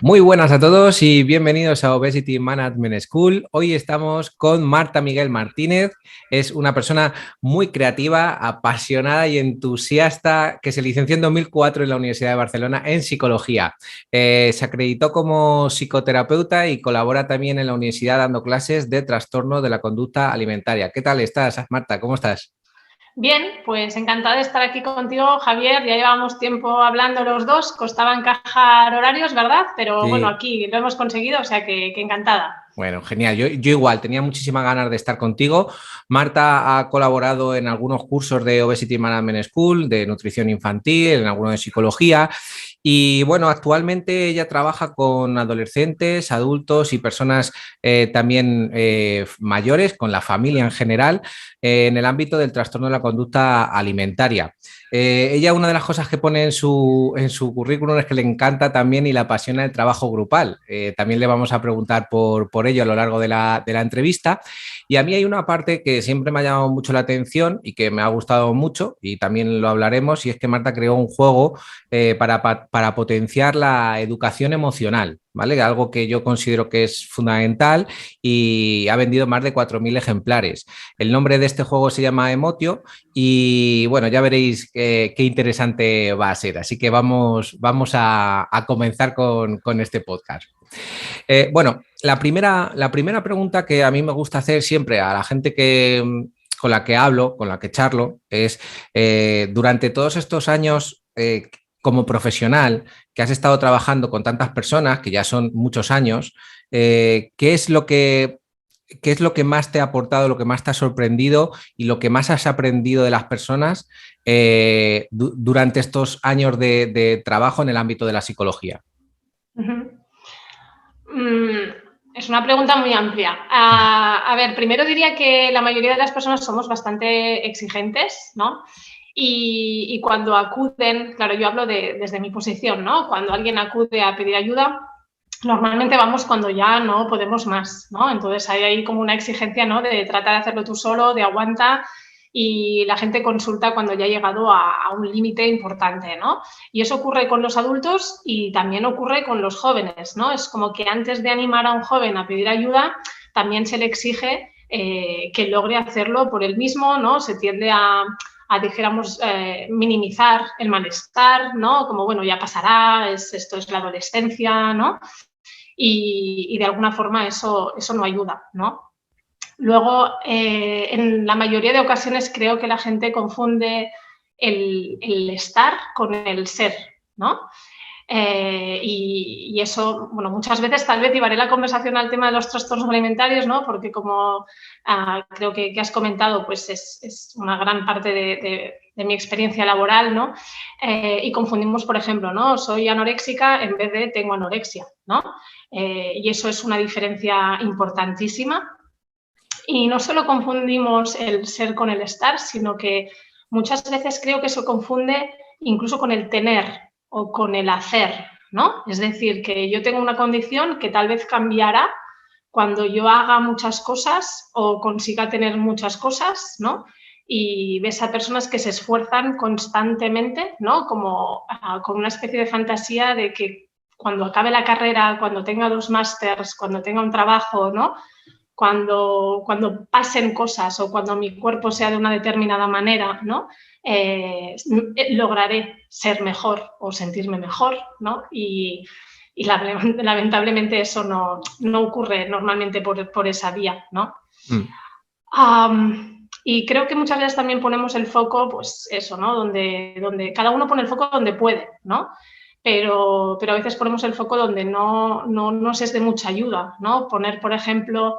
Muy buenas a todos y bienvenidos a Obesity Management School. Hoy estamos con Marta Miguel Martínez. Es una persona muy creativa, apasionada y entusiasta que se licenció en 2004 en la Universidad de Barcelona en psicología. Se acreditó como psicoterapeuta y colabora también en la universidad dando clases de trastorno de la conducta alimentaria. ¿Qué tal estás, Marta? ¿Cómo estás? Bien, pues encantada de estar aquí contigo, Javier. Ya llevamos tiempo hablando los dos, costaba encajar horarios, ¿verdad? Pero bueno, Sí. aquí lo hemos conseguido, o sea que encantada. Bueno, genial. Yo igual, tenía muchísimas ganas de estar contigo. Marta ha colaborado en algunos cursos de Obesity Management School, de nutrición infantil, en algunos de psicología. Y bueno, actualmente ella trabaja con adolescentes, adultos y personas también mayores, con la familia en general, en el ámbito del trastorno de la conducta alimentaria. Ella, una de las cosas que pone en su currículum es que le encanta también y le apasiona el trabajo grupal. También le vamos a preguntar por ello a lo largo de la entrevista. Y a mí hay una parte que siempre me ha llamado mucho la atención y que me ha gustado mucho, y también lo hablaremos, y es que Marta creó un juego para potenciar la educación emocional, ¿vale? Algo que yo considero que es fundamental y ha vendido más de 4.000 ejemplares. El nombre de este juego se llama Emotio y bueno, ya veréis qué interesante va a ser. Así que vamos a comenzar con este podcast. Bueno, la primera pregunta que a mí me gusta hacer siempre a la gente con la que hablo, con la que charlo, es durante todos estos años como profesional que has estado trabajando con tantas personas, que ya son muchos años, ¿qué es lo que ¿qué es lo que más te ha aportado, lo que más te ha sorprendido y lo que más has aprendido de las personas durante estos años de trabajo en el ámbito de la psicología? Uh-huh. Es una pregunta muy amplia. A ver, primero diría que la mayoría de las personas somos bastante exigentes, ¿no? Y cuando acuden, claro, yo hablo desde mi posición, ¿no? Cuando alguien acude a pedir ayuda, normalmente vamos cuando ya no podemos más, ¿no? Entonces hay ahí como una exigencia, ¿no? De tratar de hacerlo tú solo, de aguanta, y la gente consulta cuando ya ha llegado a un límite importante, ¿no? Y eso ocurre con los adultos y también ocurre con los jóvenes, ¿no? Es como que antes de animar a un joven a pedir ayuda, también se le exige que logre hacerlo por él mismo, ¿no? Se tiende a dijéramos, minimizar el malestar, ¿no? Como, bueno, ya pasará, esto es la adolescencia, ¿no? Y de alguna forma eso no ayuda, ¿no? Luego, en la mayoría de ocasiones creo que la gente confunde el estar con el ser, ¿no? Y eso, bueno, muchas veces tal vez llevaré la conversación al tema de los trastornos alimentarios, ¿no? Porque como creo que has comentado, pues es una gran parte de mi experiencia laboral, ¿no? Y confundimos, por ejemplo, ¿no? Soy anoréxica en vez de tengo anorexia, ¿no? Y eso es una diferencia importantísima. Y no solo confundimos el ser con el estar, sino que muchas veces creo que se confunde incluso con el tener o con el hacer, ¿no? Es decir, que yo tengo una condición que tal vez cambiará cuando yo haga muchas cosas o consiga tener muchas cosas, ¿no? Y ves a personas que se esfuerzan constantemente, ¿no? Como con una especie de fantasía de que cuando acabe la carrera, cuando tenga 2 másters, cuando tenga un trabajo, ¿no? Cuando pasen cosas o cuando mi cuerpo sea de una determinada manera, ¿no? Lograré ser mejor o sentirme mejor, ¿no? Y lamentablemente eso no ocurre normalmente por esa vía, ¿no? Mm. Y creo que muchas veces también ponemos el foco, pues eso, ¿no? Donde cada uno pone el foco donde puede, ¿no? Pero a veces ponemos el foco donde no nos es de mucha ayuda, ¿no? Poner, por ejemplo,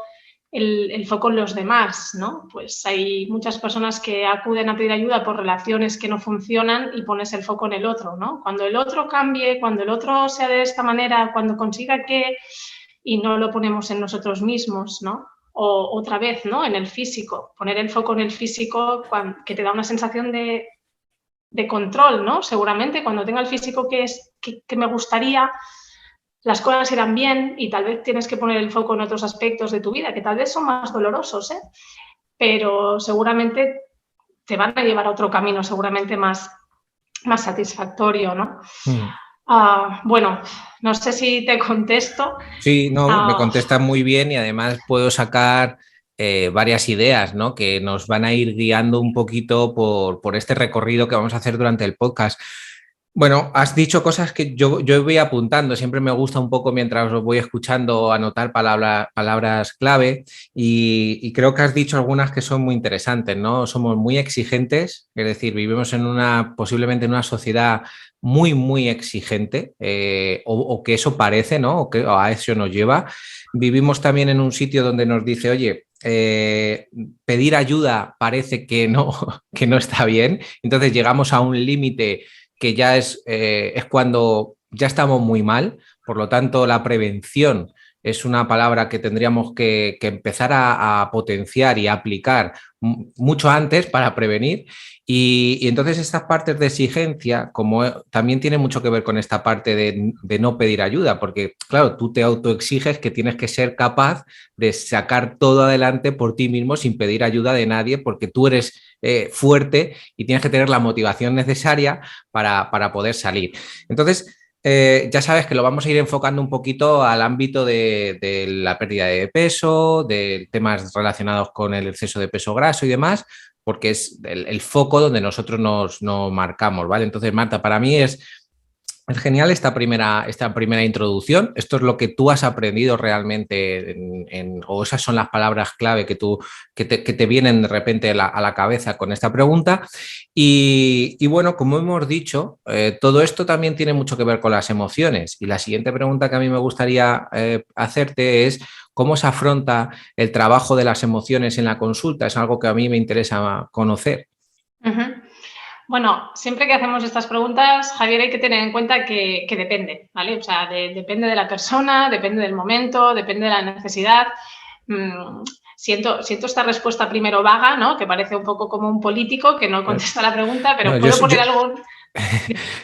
el foco en los demás, ¿no? Pues hay muchas personas que acuden a pedir ayuda por relaciones que no funcionan y pones el foco en el otro, ¿no? Cuando el otro cambie, cuando el otro sea de esta manera, cuando consiga que... y no lo ponemos en nosotros mismos, ¿no? O otra vez, ¿no? En el físico, poner el foco en el físico que te da una sensación de control, ¿no? Seguramente cuando tenga el físico que me gustaría, las cosas irán bien y tal vez tienes que poner el foco en otros aspectos de tu vida que tal vez son más dolorosos, ¿eh? Pero seguramente te van a llevar a otro camino seguramente más satisfactorio, ¿no? Mm. Bueno, no sé si te contesto. Sí, no, me Ah, contestas muy bien y además puedo sacar varias ideas, ¿no? Que nos van a ir guiando un poquito por este recorrido que vamos a hacer durante el podcast. Bueno, has dicho cosas que yo voy apuntando, siempre me gusta un poco mientras os voy escuchando anotar palabras clave y creo que has dicho algunas que son muy interesantes, ¿no? Somos muy exigentes, es decir, vivimos en posiblemente en una sociedad muy, muy exigente, o que eso parece, ¿no? O a eso nos lleva. Vivimos también en un sitio donde nos dice, oye, pedir ayuda parece que no, que no está bien, entonces llegamos a un límite que ya es cuando ya estamos muy mal, por lo tanto la prevención es una palabra que tendríamos que empezar a potenciar y a aplicar mucho antes para prevenir. Y entonces estas partes de exigencia, como también tiene mucho que ver con esta parte de no pedir ayuda, porque claro, tú te autoexiges que tienes que ser capaz de sacar todo adelante por ti mismo sin pedir ayuda de nadie, porque tú eres fuerte y tienes que tener la motivación necesaria para poder salir. Entonces, ya sabes que lo vamos a ir enfocando un poquito al ámbito de la pérdida de peso, de temas relacionados con el exceso de peso graso y demás, porque es el foco donde nosotros nos marcamos, ¿vale? Entonces, Marta, para mí es genial esta primera introducción. Esto es lo que tú has aprendido realmente o esas son las palabras clave que te vienen de repente a la cabeza con esta pregunta. Y bueno, como hemos dicho, todo esto también tiene mucho que ver con las emociones. Y la siguiente pregunta que a mí me gustaría hacerte es, ¿cómo se afronta el trabajo de las emociones en la consulta? Es algo que a mí me interesa conocer. ujú. Bueno, siempre que hacemos estas preguntas, Javier, hay que tener en cuenta que depende, ¿vale? O sea, depende de la persona, depende del momento, depende de la necesidad. Siento esta respuesta primero vaga, ¿no? Que parece un poco como un político que no contesta la pregunta, No, pero puedo poner algo.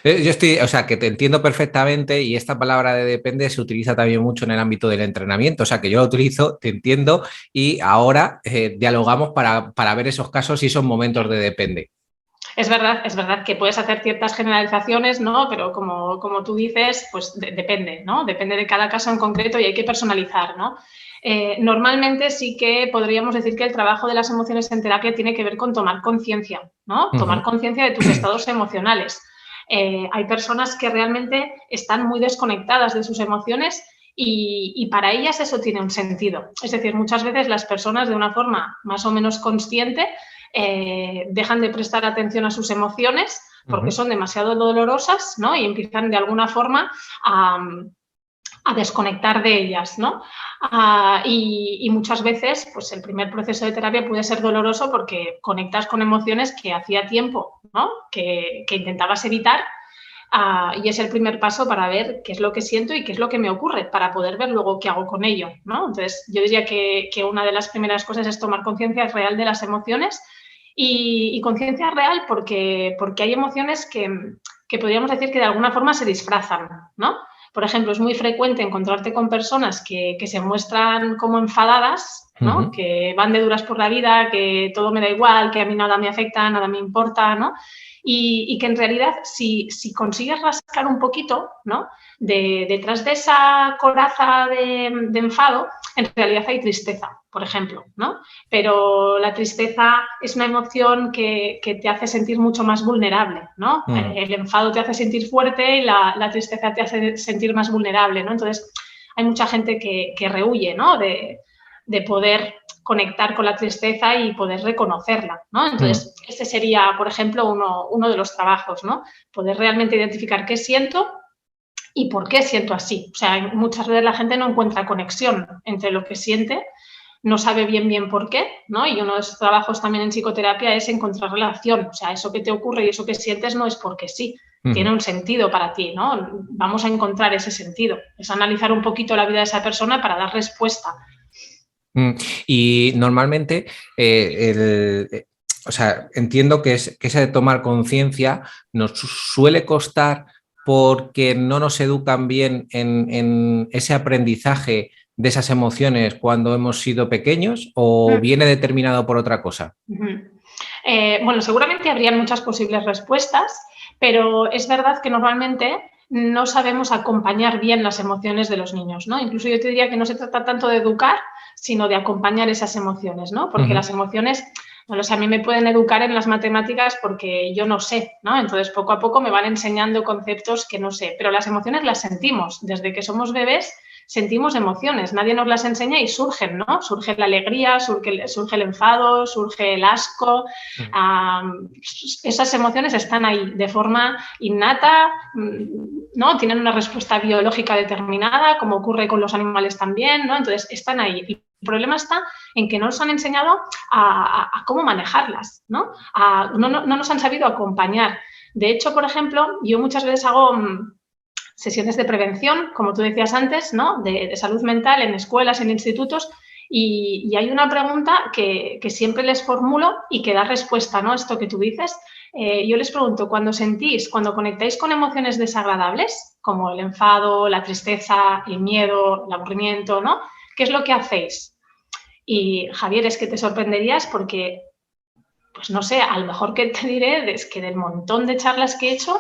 yo estoy, o sea, que te entiendo perfectamente y esta palabra de depende se utiliza también mucho en el ámbito del entrenamiento, o sea, que yo la utilizo, te entiendo y ahora dialogamos para ver esos casos y esos momentos de depende. Es verdad que puedes hacer ciertas generalizaciones, ¿no? Pero como tú dices, pues depende, ¿no? Depende de cada caso en concreto y hay que personalizar, ¿no? Normalmente sí que podríamos decir que el trabajo de las emociones en terapia tiene que ver con tomar conciencia, ¿no? Tomar conciencia de tus estados emocionales. Hay personas que realmente están muy desconectadas de sus emociones y para ellas eso tiene un sentido. Es decir, muchas veces las personas de una forma más o menos consciente dejan de prestar atención a sus emociones porque son demasiado dolorosas, ¿no? Y empiezan de alguna forma a desconectar de ellas, ¿no? Y muchas veces, pues el primer proceso de terapia puede ser doloroso porque conectas con emociones que hacía tiempo, ¿no? Que intentabas evitar. Y es el primer paso para ver qué es lo que siento y qué es lo que me ocurre, para poder ver luego qué hago con ello, ¿no? Entonces, yo diría que una de las primeras cosas es tomar conciencia real de las emociones y conciencia real porque hay emociones que podríamos decir que de alguna forma se disfrazan, ¿no? Por ejemplo, es muy frecuente encontrarte con personas que se muestran como enfadadas, ¿no? Que van de duras por la vida, que todo me da igual, que a mí nada me afecta, nada me importa, ¿no? Y que en realidad si consigues rascar un poquito, ¿no? Detrás de esa coraza de enfado, en realidad hay tristeza, por ejemplo, ¿no? Pero la tristeza es una emoción que te hace sentir mucho más vulnerable, ¿no? El enfado te hace sentir fuerte y la tristeza te hace sentir más vulnerable, ¿no? Entonces, hay mucha gente que rehuye, ¿no? De poder conectar con la tristeza y poder reconocerla, ¿no? Entonces, ese sería, por ejemplo, uno de los trabajos, ¿no? Poder realmente identificar qué siento y por qué siento así. O sea, muchas veces la gente no encuentra conexión entre lo que siente, no sabe bien por qué, ¿no? Y uno de los trabajos también en psicoterapia es encontrar relación. O sea, eso que te ocurre y eso que sientes no es porque sí, tiene un sentido para ti, ¿no? Vamos a encontrar ese sentido. Es analizar un poquito la vida de esa persona para dar respuesta. Y normalmente, o sea, entiendo que ese de tomar conciencia nos suele costar porque no nos educan bien en ese aprendizaje de esas emociones cuando hemos sido pequeños o viene determinado por otra cosa. Bueno, seguramente habrían muchas posibles respuestas, pero es verdad que normalmente no sabemos acompañar bien las emociones de los niños, ¿no? Incluso yo te diría que no se trata tanto de educar, sino de acompañar esas emociones, ¿no? Porque las emociones, bueno, o sea, a mí me pueden educar en las matemáticas porque yo no sé, ¿no? Entonces, poco a poco me van enseñando conceptos que no sé, pero las emociones las sentimos. Desde que somos bebés sentimos emociones, nadie nos las enseña y surgen, ¿no? Surge la alegría, surge el enfado, surge el asco. Esas emociones están ahí de forma innata, ¿no? Tienen una respuesta biológica determinada, como ocurre con los animales también, ¿no? Entonces, están ahí. El problema está en que no nos han enseñado a cómo manejarlas, ¿no? No nos han sabido acompañar. De hecho, por ejemplo, yo muchas veces hago sesiones de prevención, como tú decías antes, ¿no? De salud mental en escuelas, en institutos, y hay una pregunta que siempre les formulo y que da respuesta, ¿no? Esto que tú dices. Yo les pregunto, cuando conectáis con emociones desagradables, como el enfado, la tristeza, el miedo, el aburrimiento, ¿no? ¿Qué es lo que hacéis? Y Javier, es que te sorprenderías porque, pues no sé, a lo mejor que te diré es que del montón de charlas que he hecho,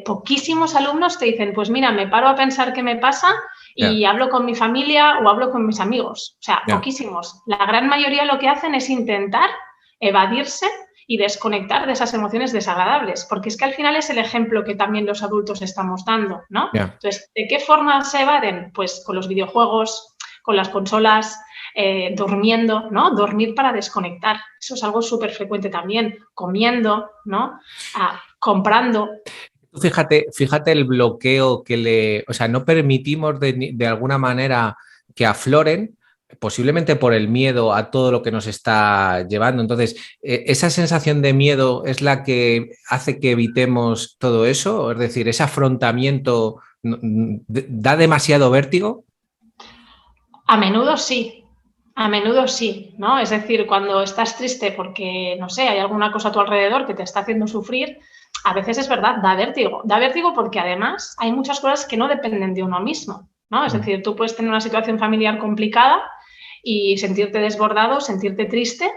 poquísimos alumnos te dicen, pues mira, me paro a pensar qué me pasa y hablo con mi familia o hablo con mis amigos. O sea, poquísimos. La gran mayoría lo que hacen es intentar evadirse y desconectar de esas emociones desagradables, porque es que al final es el ejemplo que también los adultos estamos dando, ¿no? Entonces, ¿de qué forma se evaden? Pues con los videojuegos, con las consolas, durmiendo, ¿no? Dormir para desconectar. Eso es algo súper frecuente también. Comiendo, ¿no? Comprando. Fíjate el bloqueo o sea, no permitimos de alguna manera que afloren, posiblemente por el miedo a todo lo que nos está llevando. Entonces, ¿esa sensación de miedo es la que hace que evitemos todo eso? Es decir, ¿ese afrontamiento da demasiado vértigo? A menudo sí, ¿no? Es decir, cuando estás triste porque, no sé, hay alguna cosa a tu alrededor que te está haciendo sufrir, a veces es verdad, da vértigo porque además hay muchas cosas que no dependen de uno mismo, ¿no? Es decir, tú puedes tener una situación familiar complicada y sentirte desbordado, sentirte triste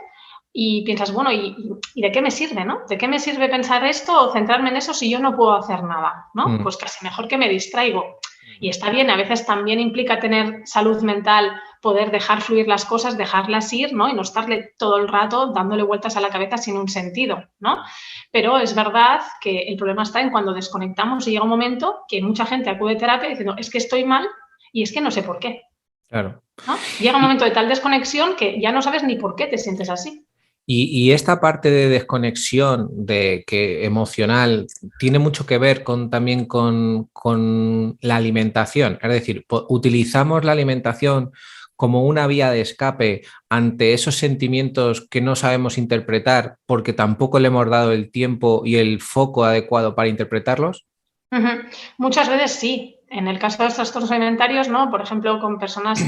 y piensas, bueno, ¿y de qué me sirve, no? ¿De qué me sirve pensar esto o centrarme en eso si yo no puedo hacer nada, ¿no? Pues casi mejor que me distraigo. Y está bien, a veces también implica tener salud mental, poder dejar fluir las cosas, dejarlas ir, ¿no? Y no estarle todo el rato dándole vueltas a la cabeza sin un sentido, ¿no? Pero es verdad que el problema está en cuando desconectamos y llega un momento que mucha gente acude a terapia diciendo, es que estoy mal y es que no sé por qué. Claro. ¿No? Llega un momento de tal desconexión que ya no sabes ni por qué te sientes así. Y esta parte de desconexión emocional tiene mucho que ver también con la alimentación. Es decir, utilizamos la alimentación como una vía de escape ante esos sentimientos que no sabemos interpretar porque tampoco le hemos dado el tiempo y el foco adecuado para interpretarlos. Muchas veces sí. En el caso de los trastornos alimentarios, ¿no? Por ejemplo, con personas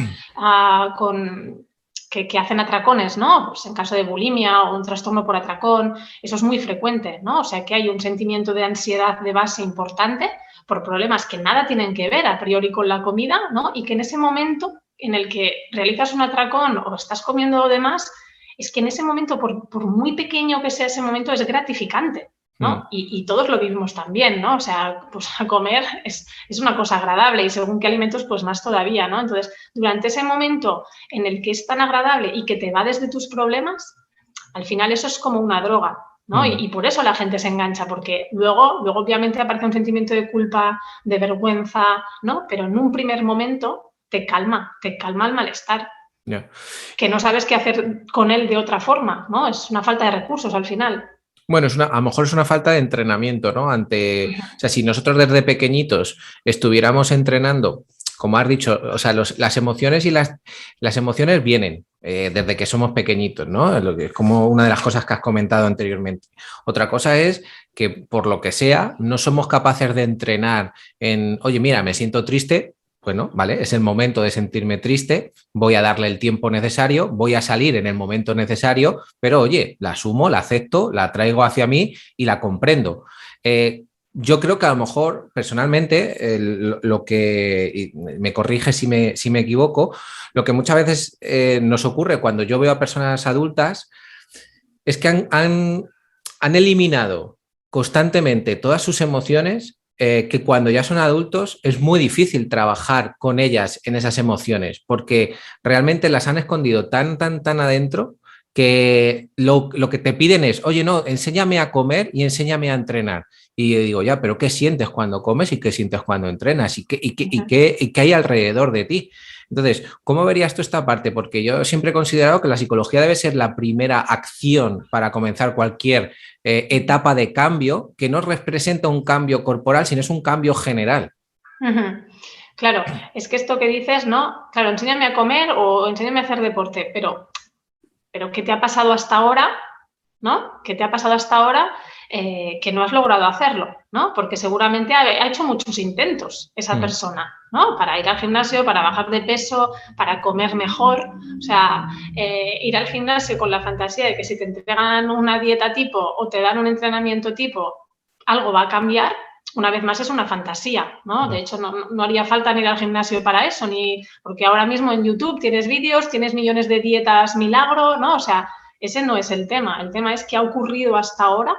que hacen atracones, ¿no? Pues en caso de bulimia o un trastorno por atracón, eso es muy frecuente, ¿no? O sea, que hay un sentimiento de ansiedad de base importante por problemas que nada tienen que ver a priori con la comida, ¿no? Y que en ese momento en el que realizas un atracón o estás comiendo de más, es que en ese momento, por muy pequeño que sea ese momento, es gratificante, ¿no? Y todos lo vivimos también, ¿no? O sea, pues a comer es una cosa agradable y según qué alimentos, pues más todavía, ¿no? Entonces, durante ese momento en el que es tan agradable y que te va desde tus problemas, al final eso es como una droga, ¿no? Y por eso la gente se engancha, porque luego obviamente aparece un sentimiento de culpa, de vergüenza, ¿no? Pero en un primer momento te calma el malestar. Que no sabes qué hacer con él de otra forma, ¿no? Es una falta de recursos al final. Bueno, a lo mejor es una falta de entrenamiento, ¿no? O sea, si nosotros desde pequeñitos estuviéramos entrenando, como has dicho, o sea, las emociones y las emociones vienen desde que somos pequeñitos, ¿no? Es como una de las cosas que has comentado anteriormente. Otra cosa es que, por lo que sea, no somos capaces de entrenar oye, mira, me siento triste. Bueno, vale, es el momento de sentirme triste, voy a darle el tiempo necesario, voy a salir en el momento necesario, pero oye, la asumo, la acepto, la traigo hacia mí y la comprendo. Yo creo que a lo mejor, personalmente, lo que, y me corrige si me equivoco, lo que muchas veces nos ocurre cuando yo veo a personas adultas es que han eliminado constantemente todas sus emociones que cuando ya son adultos es muy difícil trabajar con ellas en esas emociones, porque realmente las han escondido tan adentro que lo que te piden es, oye, no, enséñame a comer y enséñame a entrenar. Y yo digo, ya, pero ¿qué sientes cuando comes y qué sientes cuando entrenas? ¿Y qué hay alrededor de ti? Entonces, ¿cómo verías tú esta parte? Porque yo siempre he considerado que la psicología debe ser la primera acción para comenzar cualquier etapa de cambio, que no representa un cambio corporal, sino es un cambio general. Claro, es que esto que dices, ¿no? Claro, enséñame a comer o enséñame a hacer deporte, pero ¿qué te ha pasado hasta ahora? ¿No? ¿Qué te ha pasado hasta ahora que no has logrado hacerlo? ¿No? Porque seguramente ha hecho muchos intentos esa persona, ¿no? Para ir al gimnasio, para bajar de peso, para comer mejor. O sea, ir al gimnasio con la fantasía de que si te entregan una dieta tipo o te dan un entrenamiento tipo, algo va a cambiar. Una vez más es una fantasía, ¿no? De hecho, no haría falta ni ir al gimnasio para eso, ni porque ahora mismo en YouTube tienes vídeos, tienes millones de dietas milagro, ¿no? O sea, ese no es el tema. El tema es qué ha ocurrido hasta ahora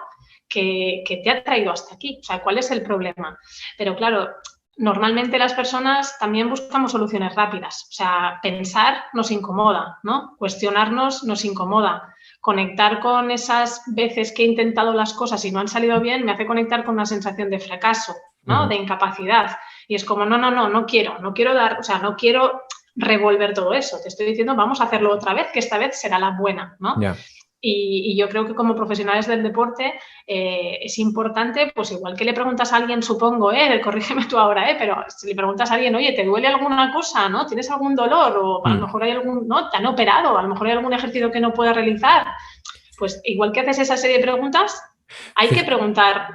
que te ha traído hasta aquí. O sea, ¿cuál es el problema? Pero claro, normalmente las personas también buscamos soluciones rápidas. O sea, pensar nos incomoda, ¿no? Cuestionarnos nos incomoda. Conectar con esas veces que he intentado las cosas y no han salido bien me hace conectar con una sensación de fracaso, ¿no? De incapacidad. Y es como, no quiero dar, o sea, no quiero revolver todo eso. Te estoy diciendo, vamos a hacerlo otra vez, que esta vez será la buena, ¿no? Yeah. Y yo creo que como profesionales del deporte es importante, pues igual que le preguntas a alguien, supongo, corrígeme tú ahora, pero si le preguntas a alguien, oye, ¿te duele alguna cosa, no? ¿Tienes algún dolor? O a lo mejor hay algún, ¿no? ¿Te han operado? A lo mejor hay algún ejercicio que no puedas realizar. Pues igual que haces esa serie de preguntas, hay que preguntar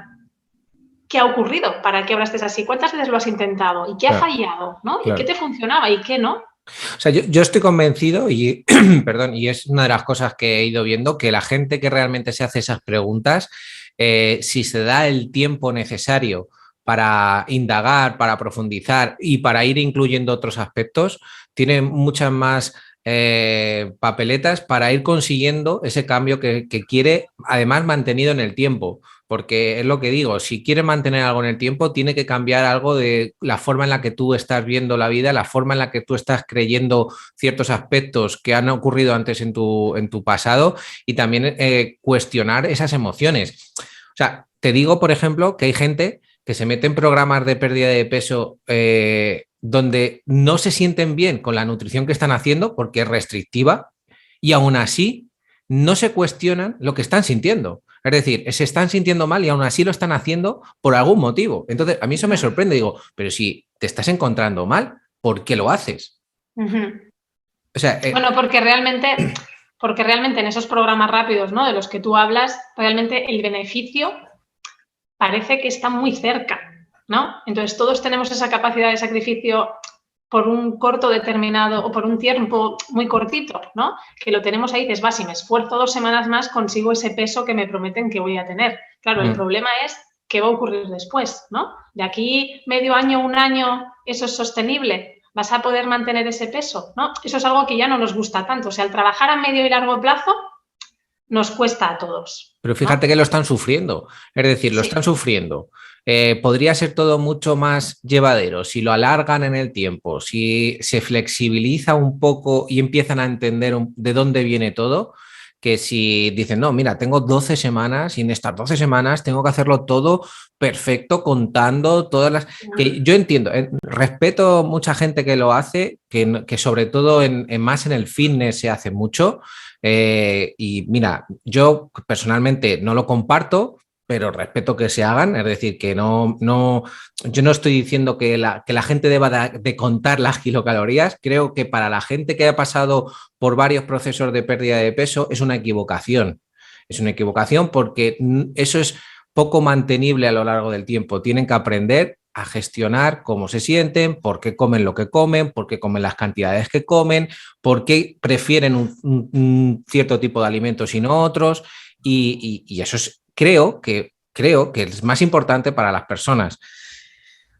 qué ha ocurrido para que ahora estés así, cuántas veces lo has intentado y qué ha fallado, ¿no? Y qué te funcionaba y qué no. O sea, yo estoy convencido y, perdón, y es una de las cosas que he ido viendo, que la gente que realmente se hace esas preguntas, si se da el tiempo necesario para indagar, para profundizar y para ir incluyendo otros aspectos, tiene muchas más papeletas para ir consiguiendo ese cambio que quiere, además mantenido en el tiempo. Porque es lo que digo, si quieres mantener algo en el tiempo, tiene que cambiar algo de la forma en la que tú estás viendo la vida, la forma en la que tú estás creyendo ciertos aspectos que han ocurrido antes en tu pasado y también cuestionar esas emociones. O sea, te digo, por ejemplo, que hay gente que se mete en programas de pérdida de peso donde no se sienten bien con la nutrición que están haciendo porque es restrictiva y aún así no se cuestionan lo que están sintiendo. Es decir, se están sintiendo mal y aún así lo están haciendo por algún motivo. Entonces, a mí eso me sorprende. Digo, pero si te estás encontrando mal, ¿por qué lo haces? O sea, bueno, porque realmente en esos programas rápidos, ¿no? De los que tú hablas, realmente el beneficio parece que está muy cerca, ¿no? Entonces, todos tenemos esa capacidad de sacrificio por un corto determinado o por un tiempo muy cortito, ¿no? Que lo tenemos ahí, dices, va, si me esfuerzo 2 semanas más, consigo ese peso que me prometen que voy a tener. Claro, el problema es qué va a ocurrir después, ¿no? De aquí medio año, un año, ¿eso es sostenible? ¿Vas a poder mantener ese peso? ¿No? Eso es algo que ya no nos gusta tanto. O sea, el trabajar a medio y largo plazo nos cuesta a todos. Pero fíjate, ¿no?, que lo están sufriendo. Es decir, lo están sufriendo. Podría ser todo mucho más llevadero si lo alargan en el tiempo, si se flexibiliza un poco y empiezan a entender de dónde viene todo, que si dicen, no, mira, tengo 12 semanas y en estas 12 semanas tengo que hacerlo todo perfecto, contando todas las... Que yo entiendo, respeto mucha gente que lo hace, que sobre todo más en el fitness se hace mucho. Y mira, yo personalmente no lo comparto, pero respeto que se hagan, es decir, que yo no estoy diciendo que la gente deba de contar las kilocalorías. Creo que para la gente que ha pasado por varios procesos de pérdida de peso es una equivocación. Es una equivocación porque eso es poco mantenible a lo largo del tiempo. Tienen que aprender a gestionar cómo se sienten, por qué comen lo que comen, por qué comen las cantidades que comen, por qué prefieren un cierto tipo de alimentos y no otros. Y eso es, creo que es más importante para las personas.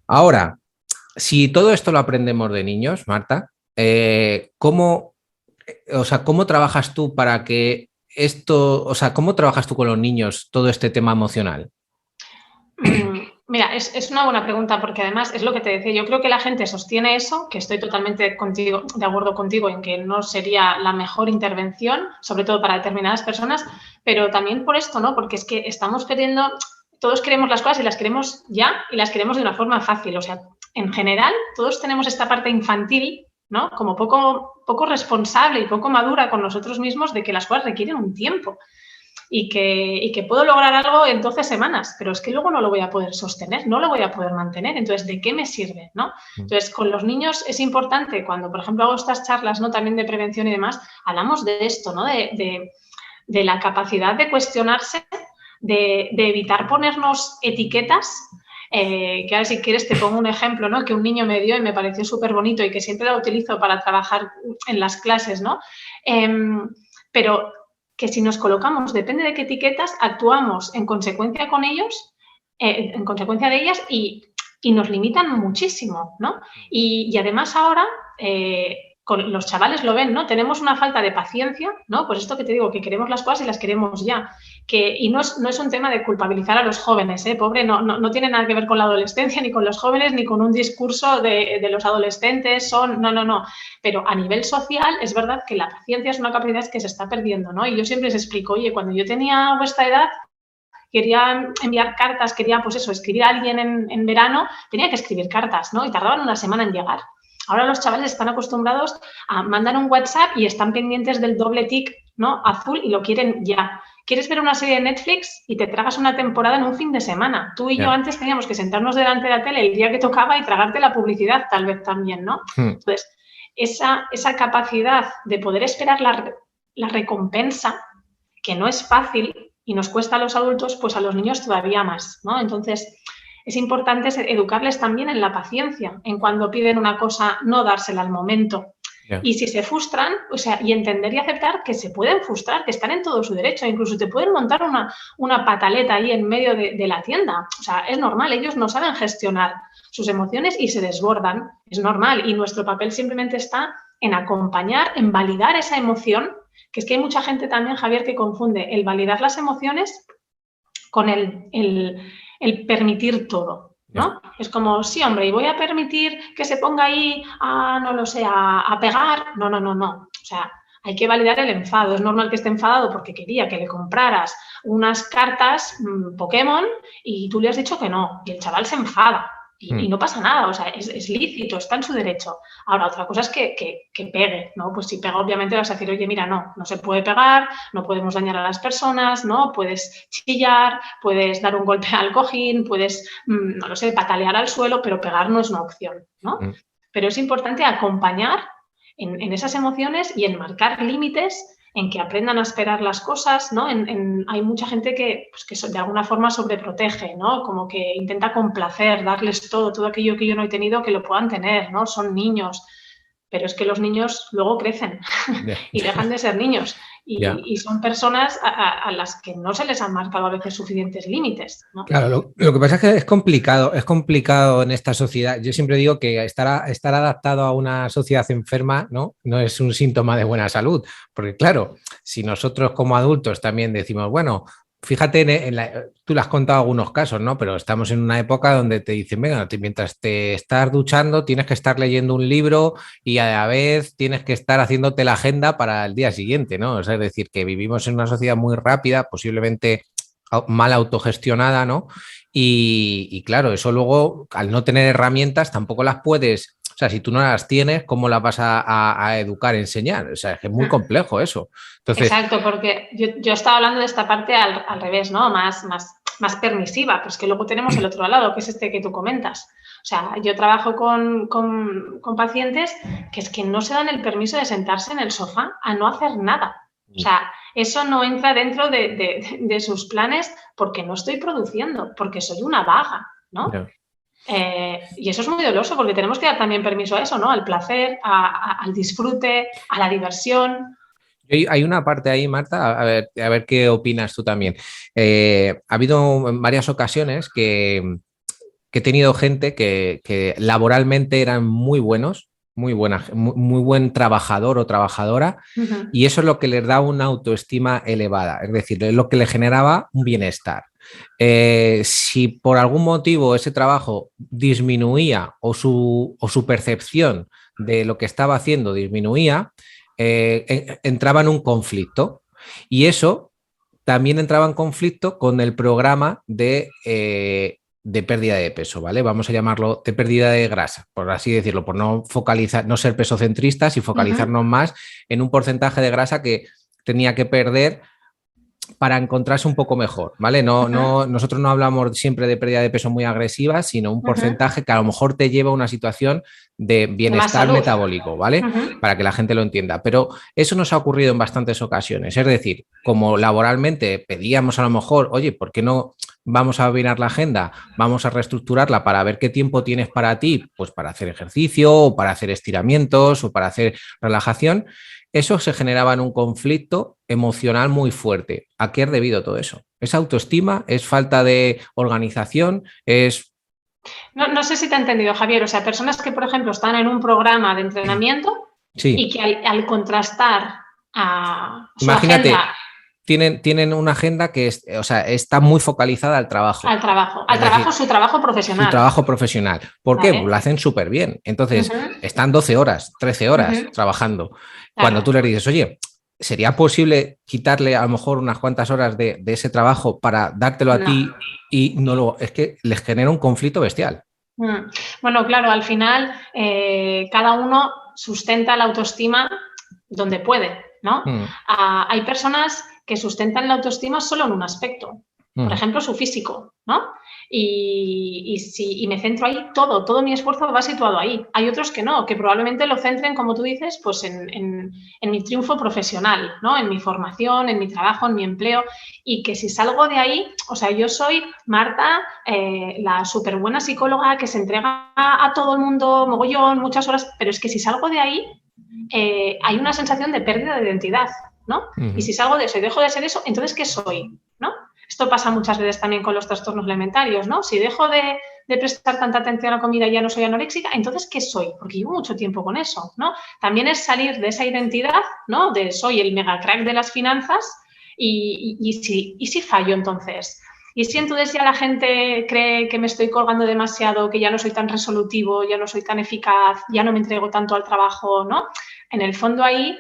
Ahora, si todo esto lo aprendemos de niños, Marta, ¿cómo trabajas tú para que esto, cómo trabajas tú con los niños todo este tema emocional? Mira, es una buena pregunta porque además es lo que te decía, yo creo que la gente sostiene eso, que estoy totalmente de acuerdo contigo en que no sería la mejor intervención, sobre todo para determinadas personas, pero también por esto, ¿no? Porque es que estamos perdiendo, todos queremos las cosas y las queremos ya y las queremos de una forma fácil, o sea, en general todos tenemos esta parte infantil, ¿no? Como poco responsable y poco madura con nosotros mismos de que las cosas requieren un tiempo. Y que puedo lograr algo en 12 semanas, pero es que luego no lo voy a poder sostener, no lo voy a poder mantener. Entonces, ¿de qué me sirve? ¿No? Entonces, con los niños es importante, cuando, por ejemplo, hago estas charlas, ¿no? También de prevención y demás, hablamos de esto, ¿no? De la capacidad de cuestionarse, de evitar ponernos etiquetas. Que ahora si quieres te pongo un ejemplo, ¿no? Que un niño me dio y me pareció súper bonito y que siempre lo utilizo para trabajar en las clases, ¿no? Pero que si nos colocamos, depende de qué etiquetas, actuamos en consecuencia con ellos, en consecuencia de ellas y nos limitan muchísimo, ¿no? Y además ahora, con los chavales lo ven, ¿no? Tenemos una falta de paciencia, ¿no? Pues esto que te digo, que queremos las cosas y las queremos ya. Y no es un tema de culpabilizar a los jóvenes, ¿eh? Pobre, no tiene nada que ver con la adolescencia, ni con los jóvenes, ni con un discurso de los adolescentes, no. Pero a nivel social es verdad que la paciencia es una capacidad que se está perdiendo, ¿no? Y yo siempre les explico, oye, cuando yo tenía vuestra edad, quería enviar cartas, quería, pues eso, escribir a alguien en verano, tenía que escribir cartas, ¿no? Y tardaban una semana en llegar. Ahora los chavales están acostumbrados a mandar un WhatsApp y están pendientes del doble tic, ¿no? Azul y lo quieren ya. ¿Quieres ver una serie de Netflix y te tragas una temporada en un fin de semana? Tú y yo antes teníamos que sentarnos delante de la tele el día que tocaba y tragarte la publicidad, tal vez también, ¿no? Entonces, esa capacidad de poder esperar la recompensa, que no es fácil y nos cuesta a los adultos, pues a los niños todavía más, ¿no? Entonces, es importante educarles también en la paciencia, en cuando piden una cosa, no dársela al momento. Y si se frustran, o sea, y entender y aceptar que se pueden frustrar, que están en todo su derecho, incluso te pueden montar una pataleta ahí en medio de la tienda. O sea, es normal, ellos no saben gestionar sus emociones y se desbordan, es normal. Y nuestro papel simplemente está en acompañar, en validar esa emoción, que es que hay mucha gente también, Javier, que confunde el validar las emociones con el permitir todo, ¿no? Es como, sí, hombre, y voy a permitir que se ponga ahí no lo sé, a pegar. No. O sea, hay que validar el enfado. Es normal que esté enfadado porque quería que le compraras unas cartas Pokémon y tú le has dicho que no. Y el chaval se enfada. Y no pasa nada, o sea, es lícito, está en su derecho. Ahora, otra cosa es que pegue, ¿no? Pues si pega, obviamente vas a decir, oye, mira, no se puede pegar, no podemos dañar a las personas, ¿no? Puedes chillar, puedes dar un golpe al cojín, puedes, no lo sé, patalear al suelo, pero pegar no es una opción, ¿no? Pero es importante acompañar en esas emociones y en marcar límites, en que aprendan a esperar las cosas, ¿no? Hay mucha gente que de alguna forma sobreprotege, ¿no? Como que intenta complacer, darles todo aquello que yo no he tenido, que lo puedan tener, ¿no? Son niños, pero es que los niños luego crecen y dejan de ser niños. Y son personas a las que no se les han marcado a veces suficientes límites, ¿no? Claro, lo que pasa es que es complicado en esta sociedad. Yo siempre digo que estar adaptado a una sociedad enferma, ¿no? No es un síntoma de buena salud, porque claro, si nosotros como adultos también decimos, bueno, fíjate, tú le has contado algunos casos, ¿no? Pero estamos en una época donde te dicen, venga, mientras te estás duchando tienes que estar leyendo un libro y a la vez tienes que estar haciéndote la agenda para el día siguiente, ¿no? O sea, es decir, que vivimos en una sociedad muy rápida, posiblemente mal autogestionada, ¿no? Y claro, eso luego, al no tener herramientas, tampoco las puedes, o sea, si tú no las tienes, ¿cómo las vas a educar, enseñar? O sea, es que es muy complejo eso. Entonces, exacto, porque yo estaba hablando de esta parte al revés, ¿no? Más permisiva, pues que luego tenemos el otro lado, que es este que tú comentas. O sea, yo trabajo con pacientes que es que no se dan el permiso de sentarse en el sofá a no hacer nada. O sea, eso no entra dentro de sus planes porque no estoy produciendo, porque soy una vaga, ¿no? Y eso es muy doloroso porque tenemos que dar también permiso a eso, ¿no? Al placer, al disfrute, a la diversión. Hay una parte ahí, Marta, a ver qué opinas tú también. Ha habido en varias ocasiones que he tenido gente que laboralmente eran muy buenos, muy buen trabajador o trabajadora, Ujú. y eso es lo que les da una autoestima elevada, es decir, es lo que le generaba un bienestar. Si por algún motivo ese trabajo disminuía o su percepción de lo que estaba haciendo disminuía, entraba en un conflicto, y eso también entraba en conflicto con el programa de pérdida de peso, ¿vale? Vamos a llamarlo de pérdida de grasa, por así decirlo, por no focalizar, no ser pesocentristas y Ujú. focalizarnos más en un porcentaje de grasa que tenía que perder para encontrarse un poco mejor, ¿vale? Ujú. Nosotros no hablamos siempre de pérdida de peso muy agresiva, sino un Ujú. porcentaje que a lo mejor te lleva a una situación de De más bienestar salud. metabólico, ¿vale? Ujú. Para que la gente lo entienda. Pero eso nos ha ocurrido en bastantes ocasiones. Es decir, como laboralmente pedíamos a lo mejor, oye, ¿por qué no vamos a afinar la agenda? Vamos a reestructurarla para ver qué tiempo tienes para ti, pues para hacer ejercicio o para hacer estiramientos o para hacer relajación. Eso se generaba en un conflicto emocional muy fuerte. ¿A qué es debido todo eso? ¿Es autoestima? ¿Es falta de organización? ¿Es...? No, no sé si te he entendido, Javier. O sea, personas que, por ejemplo, están en un programa de entrenamiento y Sí. que al contrastar a su Imagínate, agenda tienen una agenda que es, o sea, está muy focalizada al trabajo, es decir, su trabajo su profesional, trabajo profesional. ¿Por qué? Pues lo ¿vale? hacen súper bien. Entonces, Ujú. están 12 horas, 13 horas Ujú. trabajando. Cuando tú Claro. le dices, oye, ¿sería posible quitarle a lo mejor unas cuantas horas de ese trabajo para dártelo a No. ti? Y no lo, es que les genera un conflicto bestial. Mm. Bueno, claro, al final cada uno sustenta la autoestima donde puede, ¿no? Mm, Hay personas que sustentan la autoestima solo en un aspecto, por mm, ejemplo, su físico, ¿no? Y me centro ahí, todo mi esfuerzo va situado ahí. Hay otros que no, que probablemente lo centren, como tú dices, pues en mi triunfo profesional, ¿no? En mi formación, en mi trabajo, en mi empleo, y que si salgo de ahí, o sea, yo soy Marta, la súper buena psicóloga que se entrega a todo el mundo mogollón, muchas horas, pero es que si salgo de ahí, hay una sensación de pérdida de identidad, ¿no? Y mm, si salgo de eso y dejo de ser eso, entonces, ¿qué soy? ¿No? Esto pasa muchas veces también con los trastornos alimentarios, ¿no? Si dejo de prestar tanta atención a la comida y ya no soy anoréxica, entonces, ¿qué soy? Porque llevo mucho tiempo con eso, ¿no? También es salir de esa identidad, ¿no? De soy el mega crack de las finanzas y si fallo entonces. Y si entonces ya la gente cree que me estoy colgando demasiado, que ya no soy tan resolutivo, ya no soy tan eficaz, ya no me entrego tanto al trabajo, ¿no? En el fondo ahí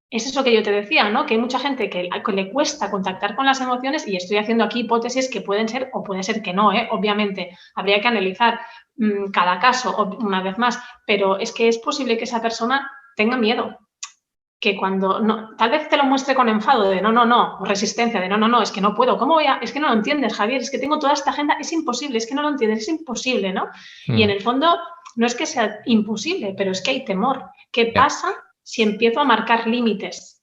es eso que yo te decía, ¿no? Que hay mucha gente que le cuesta contactar con las emociones y estoy haciendo aquí hipótesis que pueden ser o puede ser que no, ¿eh? Obviamente. Habría que analizar cada caso una vez más, pero es que es posible que esa persona tenga miedo, que cuando no, tal vez te lo muestre con enfado de no, resistencia de no, es que no puedo, ¿cómo voy a? Es que no lo entiendes, Javier, es que tengo toda esta agenda, es imposible, es que no lo entiendes, es imposible, ¿no? Y en mm. el fondo no es que sea imposible, pero es que hay temor. ¿Qué Ya. pasa si empiezo a marcar límites?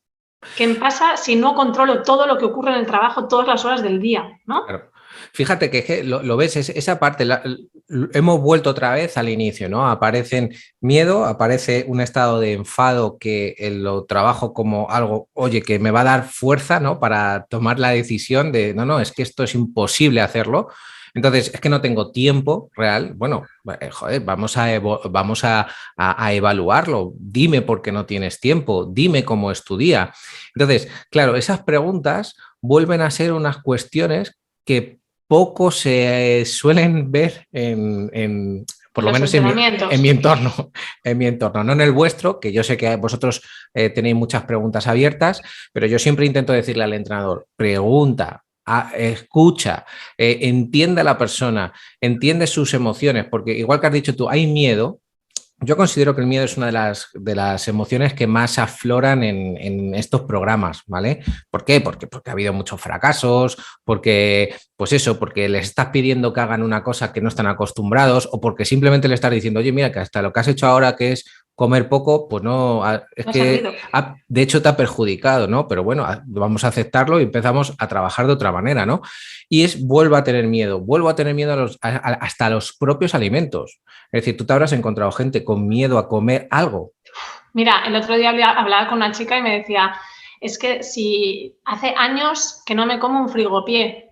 ¿Qué pasa si no controlo todo lo que ocurre en el trabajo todas las horas del día, ¿no? Claro. Fíjate que lo ves, esa parte hemos vuelto otra vez al inicio, ¿no? Aparecen miedo, aparece un estado de enfado que lo trabajo como algo, oye, que me va a dar fuerza, ¿no? Para tomar la decisión de, no, es que esto es imposible hacerlo. Entonces, es que no tengo tiempo real. Bueno, joder, vamos a evaluarlo. Dime por qué no tienes tiempo, dime cómo es tu día. Entonces, claro, esas preguntas vuelven a ser unas cuestiones que poco se suelen ver por En lo los menos en mi entrenamientos. entorno, en mi entorno, no en el vuestro, que yo sé que vosotros tenéis muchas preguntas abiertas, pero yo siempre intento decirle al entrenador, pregunta, escucha, entiende a la persona, entiende sus emociones, porque igual que has dicho tú, hay miedo. Yo considero que el miedo es una de las emociones que más afloran en estos programas, ¿vale? ¿Por qué? Porque ha habido muchos fracasos, porque, pues eso, porque les estás pidiendo que hagan una cosa que no están acostumbrados o porque simplemente le estás diciendo, oye, mira, que hasta lo que has hecho ahora, que es comer poco, pues no, es No ha que servido. de hecho te ha perjudicado, ¿no? Pero bueno, vamos a aceptarlo y empezamos a trabajar de otra manera, ¿no? Y vuelvo a tener miedo hasta a los propios alimentos. Es decir, tú te habrás encontrado gente con miedo a comer algo. Mira, el otro día hablaba con una chica y me decía, es que si hace años que no me como un frigopié,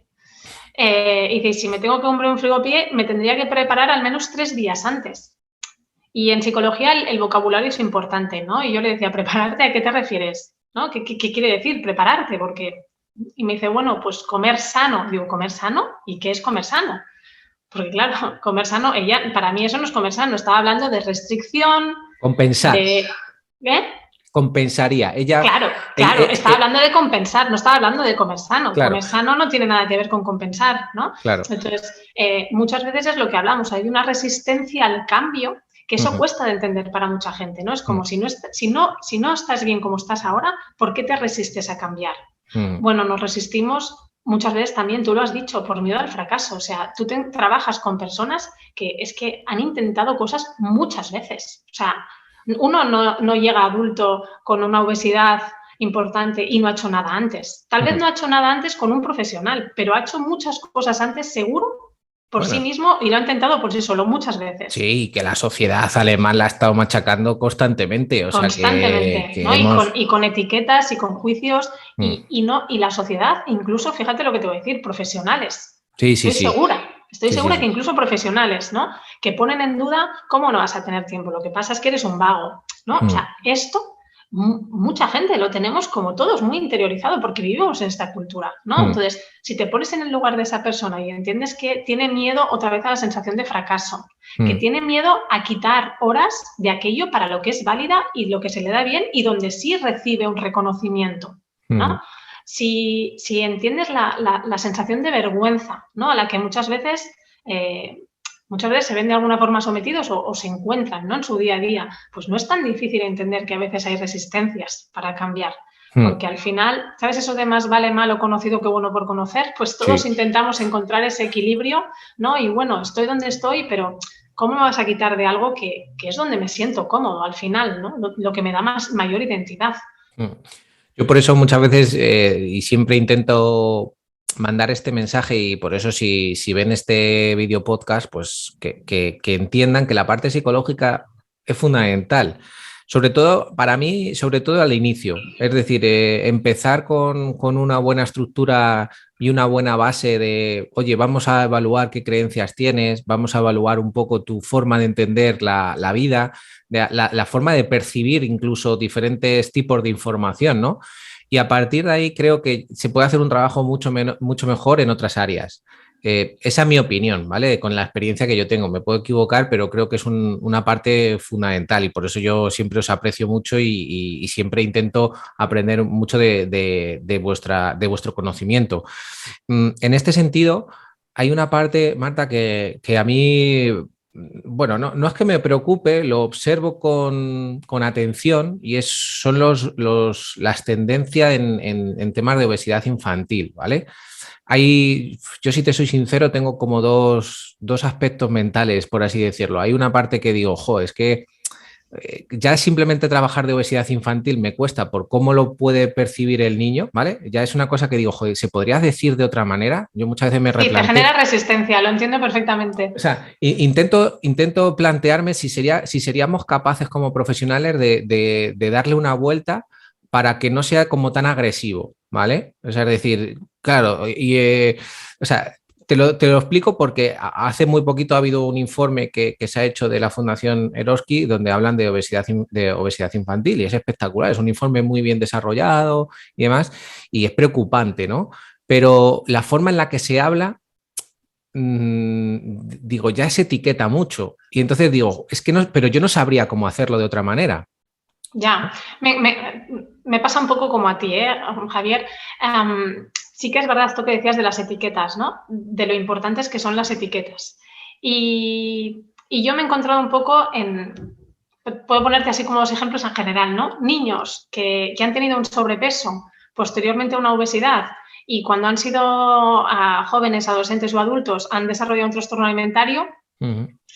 y dice, si me tengo que comprar un frigopié, me tendría que preparar al menos 3 días antes. Y en psicología el vocabulario es importante, ¿no? Y yo le decía, ¿prepararte a qué te refieres? ¿No? ¿Qué quiere decir prepararte? Porque... Y me dice, bueno, pues comer sano. Digo, ¿comer sano? ¿Y qué es comer sano? Porque claro, comer sano, para mí eso no es comer sano, estaba hablando de restricción, Compensar. ¿Eh? Compensaría. Claro, estaba hablando de compensar, no estaba hablando de comer sano. Claro. Comer sano no tiene nada que ver con compensar, ¿no? Claro. Entonces, muchas veces es lo que hablamos, hay una resistencia al cambio que eso cuesta de entender para mucha gente, ¿no? Es como si no estás bien como estás ahora, ¿por qué te resistes a cambiar? Bueno, nos resistimos muchas veces también, tú lo has dicho, por miedo al fracaso. O sea, tú trabajas con personas que es que han intentado cosas muchas veces. O sea, uno no llega adulto con una obesidad importante y no ha hecho nada antes. Tal vez no ha hecho nada antes con un profesional, pero ha hecho muchas cosas antes seguro por sí mismo y lo ha intentado por sí solo muchas veces. Sí, que la sociedad alemana la ha estado machacando constantemente. Constantemente, sea, ¿no? Y con etiquetas y con juicios y la sociedad, incluso, fíjate lo que te voy a decir, profesionales. Sí, Estoy segura que sí. incluso profesionales, ¿no? Que ponen en duda cómo no vas a tener tiempo. Lo que pasa es que eres un vago, ¿no? O sea, esto... mucha gente lo tenemos como todos muy interiorizado porque vivimos en esta cultura, ¿no? Entonces, si te pones en el lugar de esa persona y entiendes que tiene miedo otra vez a la sensación de fracaso, que tiene miedo a quitar horas de aquello para lo que es válida y lo que se le da bien y donde sí recibe un reconocimiento, ¿no? Si entiendes la sensación de vergüenza, ¿no? A la que muchas veces se ven de alguna forma sometidos o se encuentran, ¿no? En su día a día, pues no es tan difícil entender que a veces hay resistencias para cambiar. Porque al final, ¿sabes eso de más vale malo conocido que bueno por conocer? Pues todos intentamos encontrar ese equilibrio, ¿no? Y bueno, estoy donde estoy, pero ¿cómo me vas a quitar de algo que es donde me siento cómodo al final, ¿no? Lo que me da mayor identidad. Yo por eso muchas veces y siempre intento mandar este mensaje y por eso si ven este video podcast, pues que entiendan que la parte psicológica es fundamental. Sobre todo, para mí, sobre todo al inicio. Es decir, empezar con una buena estructura y una buena base de, oye, vamos a evaluar qué creencias tienes, vamos a evaluar un poco tu forma de entender la vida, la forma de percibir incluso diferentes tipos de información, ¿no? Y a partir de ahí creo que se puede hacer un trabajo mucho mejor en otras áreas. Esa es mi opinión, ¿vale? Con la experiencia que yo tengo. Me puedo equivocar, pero creo que es una parte fundamental y por eso yo siempre os aprecio mucho y siempre intento aprender mucho de vuestro conocimiento. En este sentido, hay una parte, Marta, que a mí, bueno, no es que me preocupe, lo observo con atención y son las tendencias en temas de obesidad infantil, ¿vale? Yo si te soy sincero, tengo como dos aspectos mentales, por así decirlo. Hay una parte que digo, es que ya simplemente trabajar de obesidad infantil me cuesta por cómo lo puede percibir el niño, ¿vale? Ya es una cosa que digo, ¿se podría decir de otra manera? Yo muchas veces me replanteo. Sí, te genera resistencia, lo entiendo perfectamente. O sea, intento plantearme si seríamos capaces como profesionales de darle una vuelta para que no sea como tan agresivo, ¿vale? O sea, es decir, claro, o sea, te lo explico porque hace muy poquito ha habido un informe que se ha hecho de la Fundación Eroski donde hablan de obesidad infantil y es espectacular, es un informe muy bien desarrollado y demás, y es preocupante, ¿no? Pero la forma en la que se habla, digo, ya se etiqueta mucho y entonces digo, es que no, pero yo no sabría cómo hacerlo de otra manera. Ya, me pasa un poco como a ti, Javier. Sí que es verdad esto que decías de las etiquetas, ¿no? De lo importantes que son las etiquetas. Y yo me he encontrado un poco puedo ponerte así como los ejemplos en general, ¿no? Niños que han tenido un sobrepeso, posteriormente una obesidad, y cuando han sido jóvenes, adolescentes o adultos, han desarrollado un trastorno alimentario.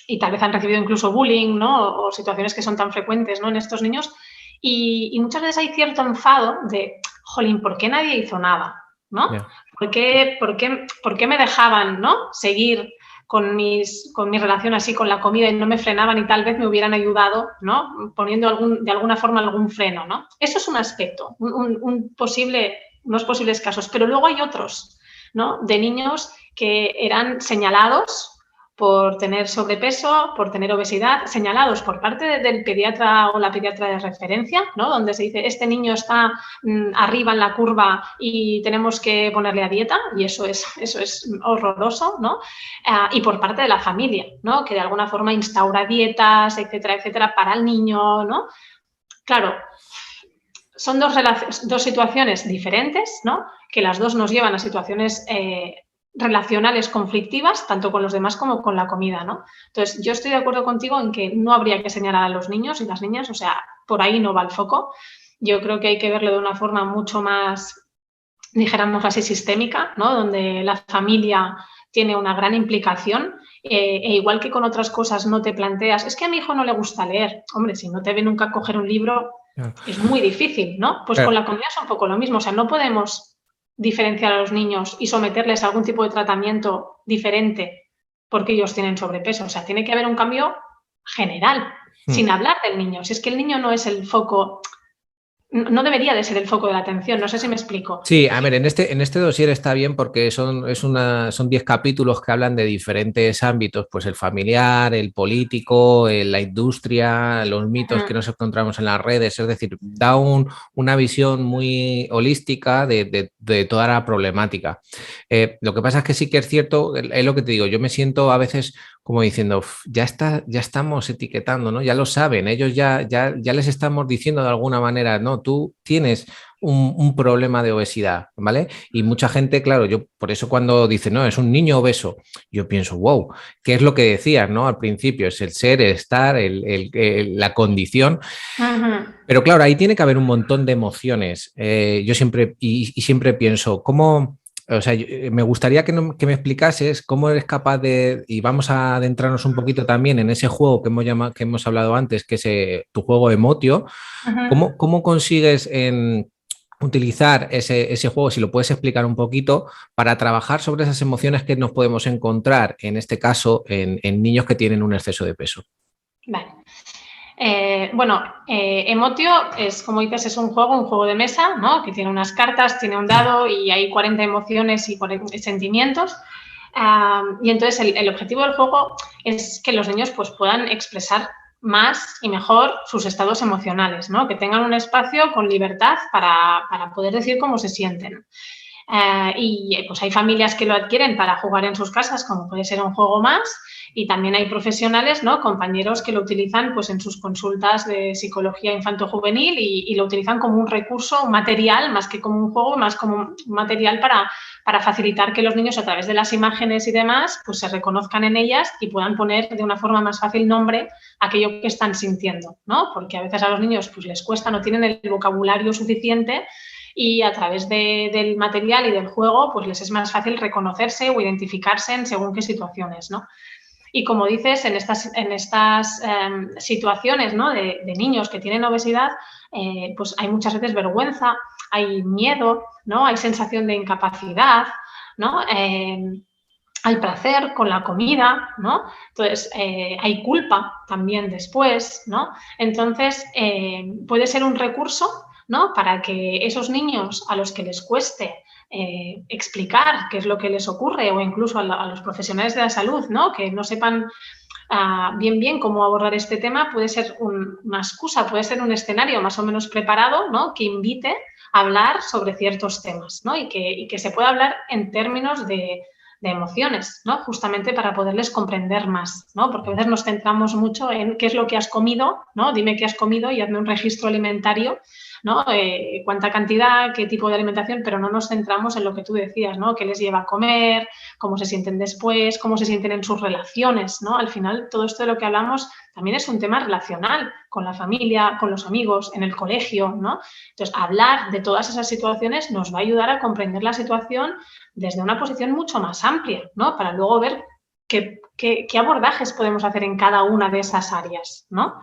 Y tal vez han recibido incluso bullying, ¿no? O situaciones que son tan frecuentes, ¿no? En estos niños. Y muchas veces hay cierto enfado de, jolín, ¿por qué nadie hizo nada? ¿No? Yeah. ¿Por qué me dejaban, ¿no? Seguir con mi relación así con la comida y no me frenaban y tal vez me hubieran ayudado, ¿no? Poniendo de alguna forma algún freno, ¿no? Eso es un aspecto, unos posibles casos. Pero luego hay otros, ¿no? De niños que eran señalados por tener sobrepeso, por tener obesidad, señalados por parte del pediatra o la pediatra de referencia, ¿no? Donde se dice, este niño está arriba en la curva y tenemos que ponerle a dieta, y eso es horroroso, ¿no? Y por parte de la familia, ¿no? Que de alguna forma instaura dietas, etcétera, etcétera, para el niño, ¿no? Claro, son dos situaciones diferentes, ¿no? Que las dos nos llevan a situaciones relacionales conflictivas, tanto con los demás como con la comida, ¿no? Entonces, yo estoy de acuerdo contigo en que no habría que señalar a los niños y las niñas, o sea, por ahí no va el foco. Yo creo que hay que verlo de una forma mucho más, dijéramos así, sistémica, ¿no? Donde la familia tiene una gran implicación, e igual que con otras cosas no te planteas, es que a mi hijo no le gusta leer. Hombre, si no te ve nunca coger un libro, es muy difícil, ¿no? Pues con la comida es un poco lo mismo, o sea, no podemos diferenciar a los niños y someterles a algún tipo de tratamiento diferente porque ellos tienen sobrepeso. O sea, tiene que haber un cambio general, sin hablar del niño. Si es que el niño no es el foco, no debería de ser el foco de la atención, no sé si me explico. Sí, a ver, en este dossier está bien porque son 10 capítulos que hablan de diferentes ámbitos, pues el familiar, el político, la industria, los mitos que nos encontramos en las redes, es decir, da una visión muy holística de toda la problemática. Lo que pasa es que sí que es cierto, es lo que te digo, yo me siento a veces como diciendo, ya estamos etiquetando, ¿no? Ya lo saben, ellos ya les estamos diciendo de alguna manera, no, tú tienes un problema de obesidad, ¿vale? Y mucha gente, claro, yo por eso cuando dice, no, es un niño obeso, yo pienso, wow, ¿qué es lo que decías, no? Al principio, es el ser, el estar, la condición. Pero claro, ahí tiene que haber un montón de emociones. Yo siempre, y siempre pienso, ¿cómo? O sea, me gustaría que me explicases cómo eres capaz de, y vamos a adentrarnos un poquito también en ese juego que hemos hablado antes, que es tu juego Emotio. ¿Cómo consigues utilizar ese juego, si lo puedes explicar un poquito, para trabajar sobre esas emociones que nos podemos encontrar, en este caso, en niños que tienen un exceso de peso? Vale. Emotio es, como dices, es un juego de mesa, ¿no? Que tiene unas cartas, tiene un dado y hay 40 emociones y 40 sentimientos. Y entonces el objetivo del juego es que los niños pues, puedan expresar más y mejor sus estados emocionales, ¿no? Que tengan un espacio con libertad para poder decir cómo se sienten. Y pues hay familias que lo adquieren para jugar en sus casas, como puede ser un juego más, y también hay profesionales, ¿no? Compañeros que lo utilizan pues, en sus consultas de psicología infanto-juvenil y lo utilizan como un recurso, un material, más que como un juego, más como un material para facilitar que los niños, a través de las imágenes y demás, pues se reconozcan en ellas y puedan poner de una forma más fácil nombre a aquello que están sintiendo, ¿no? Porque a veces a los niños pues, les cuesta, no tienen el vocabulario suficiente, y a través del material y del juego pues les es más fácil reconocerse o identificarse en según qué situaciones, ¿no? Y como dices, en estas situaciones, ¿no? de niños que tienen obesidad, pues hay muchas veces vergüenza, hay miedo, ¿no? Hay sensación de incapacidad, ¿no? Hay placer con la comida, ¿no? Entonces, hay culpa también después, ¿no? Entonces, puede ser un recurso, ¿no? Para que esos niños a los que les cueste explicar qué es lo que les ocurre, o incluso a los profesionales de la salud, ¿no? Que no sepan bien cómo abordar este tema, puede ser una excusa, puede ser un escenario más o menos preparado, ¿no? Que invite a hablar sobre ciertos temas, ¿no? Y que se pueda hablar en términos de emociones, ¿no? Justamente para poderles comprender más, ¿no? Porque a veces nos centramos mucho en qué es lo que has comido, ¿no? Dime qué has comido y hazme un registro alimentario, ¿no? Cuánta cantidad, qué tipo de alimentación, pero no nos centramos en lo que tú decías, ¿no? Qué les lleva a comer, cómo se sienten después, cómo se sienten en sus relaciones, ¿no? Al final, todo esto de lo que hablamos también es un tema relacional, con la familia, con los amigos, en el colegio, ¿no? Entonces, hablar de todas esas situaciones nos va a ayudar a comprender la situación desde una posición mucho más amplia, ¿no? Para luego ver qué abordajes podemos hacer en cada una de esas áreas, ¿no?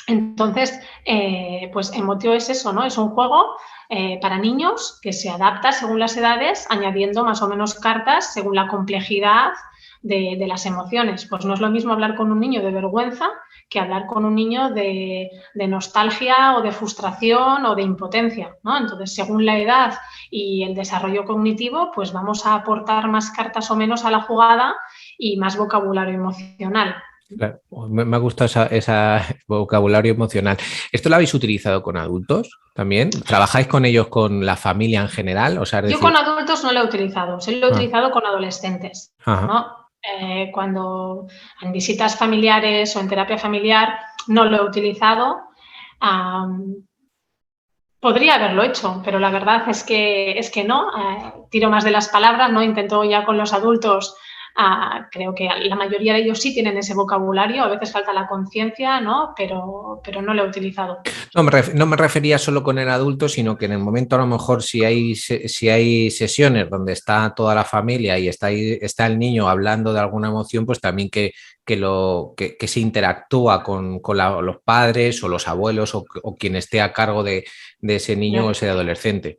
Entonces, pues Emotio es eso, ¿no? Es un juego para niños que se adapta según las edades, añadiendo más o menos cartas según la complejidad de las emociones. Pues no es lo mismo hablar con un niño de vergüenza que hablar con un niño de nostalgia o de frustración o de impotencia, ¿no? Entonces, según la edad y el desarrollo cognitivo, pues vamos a aportar más cartas o menos a la jugada y más vocabulario emocional. Claro, me ha gustado ese vocabulario emocional. ¿Esto lo habéis utilizado con adultos también? ¿Trabajáis con ellos, con la familia en general? O sea, es Yo decir, con adultos no lo he utilizado, sí lo he utilizado con adolescentes, ajá. ¿no? Cuando en visitas familiares o en terapia familiar no lo he utilizado. Podría haberlo hecho, pero la verdad es que no. Tiro más de las palabras, ¿no? Intento ya con los adultos. Creo que la mayoría de ellos sí tienen ese vocabulario, a veces falta la conciencia, ¿no? Pero no lo he utilizado. No me refería solo con el adulto, sino que en el momento a lo mejor si hay sesiones donde está toda la familia y está el niño hablando de alguna emoción, pues también que se interactúa con los padres o los abuelos o quien esté a cargo de ese niño o ese adolescente.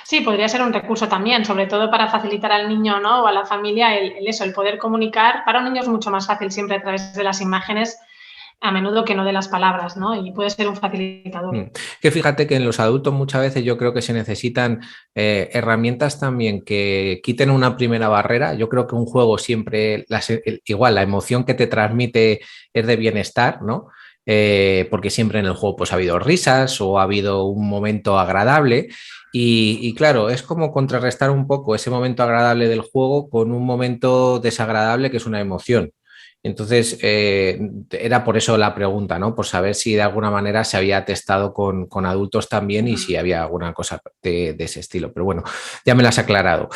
Sí, podría ser un recurso también, sobre todo para facilitar al niño, ¿no? O a la familia el poder comunicar. Para un niño es mucho más fácil siempre a través de las imágenes, a menudo que no de las palabras, ¿no? Y puede ser un facilitador. Que fíjate que en los adultos muchas veces yo creo que se necesitan herramientas también que quiten una primera barrera. Yo creo que un juego siempre, igual la emoción que te transmite es de bienestar, ¿no? Porque siempre en el juego pues ha habido risas o ha habido un momento agradable y claro, es como contrarrestar un poco ese momento agradable del juego con un momento desagradable que es una emoción. Entonces, era por eso la pregunta, ¿no? Por saber si de alguna manera se había testado con adultos también y si había alguna cosa de ese estilo. Pero bueno, ya me las has aclarado.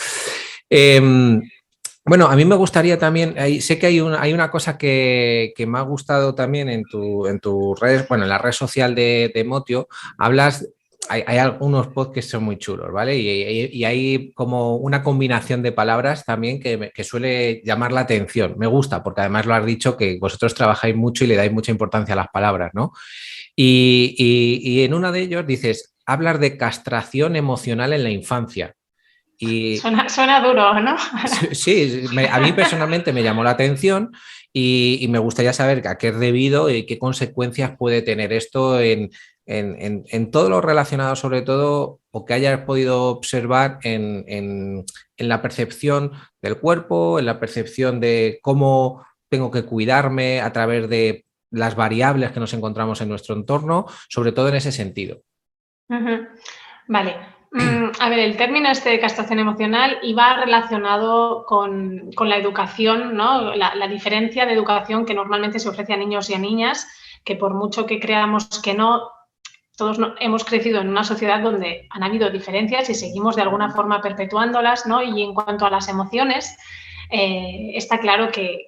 Bueno, a mí me gustaría también, sé que hay una cosa que me ha gustado también en tu red, bueno, en la red social de Motio, hablas, hay algunos posts que son muy chulos, ¿vale? Y hay como una combinación de palabras también que suele llamar la atención. Me gusta, porque además lo has dicho que vosotros trabajáis mucho y le dais mucha importancia a las palabras, ¿no? Y en uno de ellos dices, hablar de castración emocional en la infancia. Y Suena duro, ¿no? sí, a mí personalmente me llamó la atención y me gustaría saber a qué es debido y qué consecuencias puede tener esto en todo lo relacionado, sobre todo, o que hayas podido observar en la percepción del cuerpo, en la percepción de cómo tengo que cuidarme a través de las variables que nos encontramos en nuestro entorno, sobre todo en ese sentido. Vale. A ver, el término de castración emocional iba relacionado con la educación, ¿no? La diferencia de educación que normalmente se ofrece a niños y a niñas, que por mucho que creamos que no, todos hemos crecido en una sociedad donde han habido diferencias y seguimos de alguna forma perpetuándolas, ¿no? Y en cuanto a las emociones, está claro que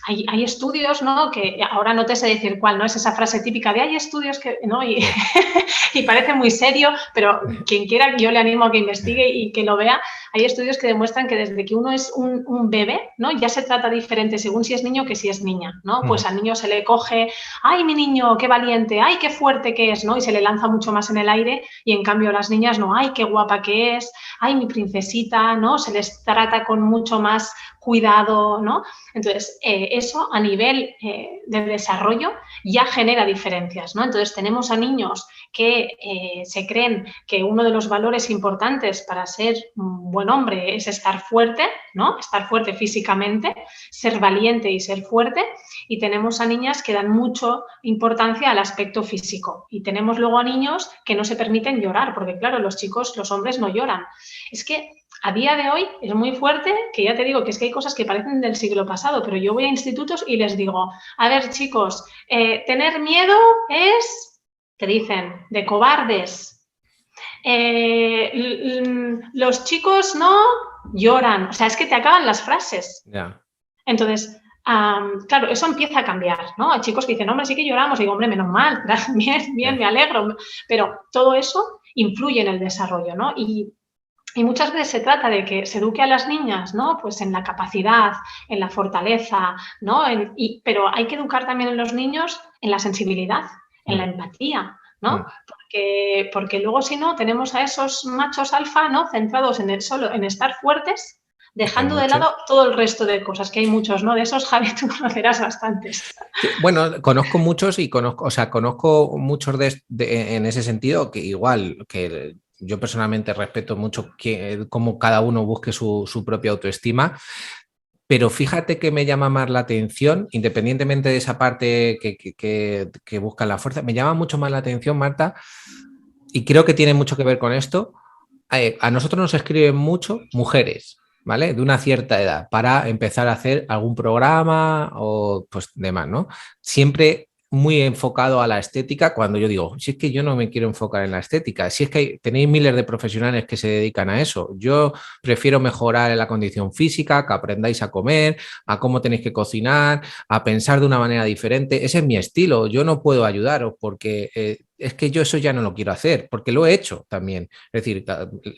hay estudios, ¿no? Que ahora no te sé decir cuál, ¿no? Es esa frase típica de hay estudios que, ¿no? Y parece muy serio, pero quien quiera, yo le animo a que investigue y que lo vea. Hay estudios que demuestran que desde que uno es un bebé, ¿no? Ya se trata diferente según si es niño que si es niña, ¿no? Pues al niño se le coge, ¡ay, mi niño, qué valiente! ¡Ay, qué fuerte que es! ¿No? Y se le lanza mucho más en el aire y en cambio a las niñas no, ¡ay, qué guapa que es! ¡Ay, mi princesita! ¿No? Se les trata con mucho más cuidado, ¿no? Entonces, eso a nivel de desarrollo ya genera diferencias, ¿no? Entonces, tenemos a niños que se creen que uno de los valores importantes para ser un buen hombre es estar fuerte, ¿no? Estar fuerte físicamente, ser valiente y ser fuerte. Y tenemos a niñas que dan mucha importancia al aspecto físico. Y tenemos luego a niños que no se permiten llorar, porque claro, los chicos, los hombres no lloran. Es que a día de hoy es muy fuerte, que ya te digo que es que hay cosas que parecen del siglo pasado, pero yo voy a institutos y les digo, a ver chicos, tener miedo es, ¿qué dicen? De cobardes. Los chicos no lloran, o sea, es que te acaban las frases. Yeah. Entonces, claro, eso empieza a cambiar, ¿no? Hay chicos que dicen, hombre, sí que lloramos, y digo, hombre, menos mal, bien, me alegro, pero todo eso influye en el desarrollo, ¿no? Y muchas veces se trata de que se eduque a las niñas, ¿no? Pues en la capacidad, en la fortaleza, ¿no? Pero hay que educar también en los niños en la sensibilidad, en la empatía, ¿no? Porque luego, si no, tenemos a esos machos alfa, ¿no? Centrados en estar fuertes, Hay dejando de muchos. lado todo el resto de cosas, que hay muchos, ¿no? De esos, Javi, tú conocerás bastantes. Bueno, conozco muchos y conozco muchos en ese sentido que igual que yo personalmente respeto mucho cómo cada uno busque su propia autoestima, pero fíjate que me llama más la atención, independientemente de esa parte que busca la fuerza, me llama mucho más la atención, Marta, y creo que tiene mucho que ver con esto. A nosotros nos escriben mucho mujeres, ¿vale? De una cierta edad para empezar a hacer algún programa o pues demás, ¿no? Siempre muy enfocado a la estética cuando yo digo, si es que yo no me quiero enfocar en la estética, si es que tenéis miles de profesionales que se dedican a eso, yo prefiero mejorar la condición física, que aprendáis a comer, a cómo tenéis que cocinar, a pensar de una manera diferente, ese es mi estilo, yo no puedo ayudaros porque es que yo eso ya no lo quiero hacer, porque lo he hecho también. Es decir,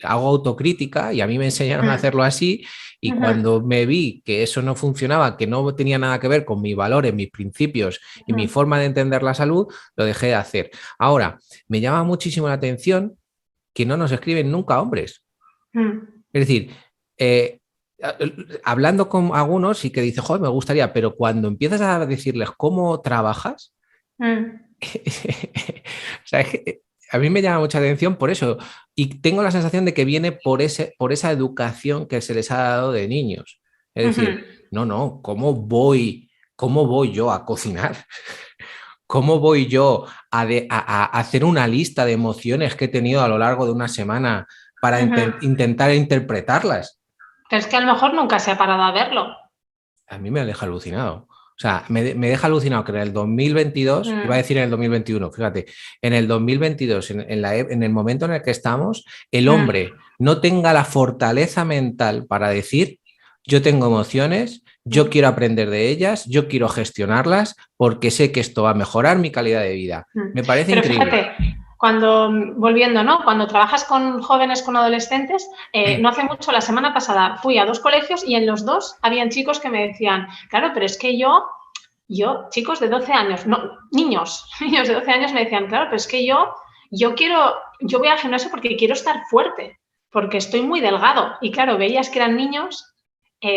hago autocrítica y a mí me enseñaron a hacerlo así y cuando me vi que eso no funcionaba, que no tenía nada que ver con mis valores, mis principios y mi forma de entender la salud, lo dejé de hacer. Ahora, me llama muchísimo la atención que no nos escriben nunca hombres. Es decir, hablando con algunos y que dice, joder, me gustaría, pero cuando empiezas a decirles cómo trabajas, o sea, es que a mí me llama mucha atención por eso y tengo la sensación de que viene por esa educación que se les ha dado de niños. Es decir, no, cómo voy yo a cocinar? ¿Cómo voy yo a hacer una lista de emociones que he tenido a lo largo de una semana para intentar interpretarlas? Pero es que a lo mejor nunca se ha parado a verlo. A mí me deja alucinado. O sea, me deja alucinado que en el 2022, iba a decir en el 2021, fíjate, en el 2022, en el momento en el que estamos, el hombre no tenga la fortaleza mental para decir, yo tengo emociones, yo quiero aprender de ellas, yo quiero gestionarlas, porque sé que esto va a mejorar mi calidad de vida. Me parece Pero increíble. fíjate, volviendo, ¿no? Cuando trabajas con jóvenes, con adolescentes, no hace mucho, la semana pasada, fui a 2 colegios y en los 2 habían chicos que me decían, claro, pero es que yo, chicos de 12 años, no, niños de 12 años me decían, claro, pero es que yo voy al gimnasio porque quiero estar fuerte, porque estoy muy delgado. Y claro, veías que eran niños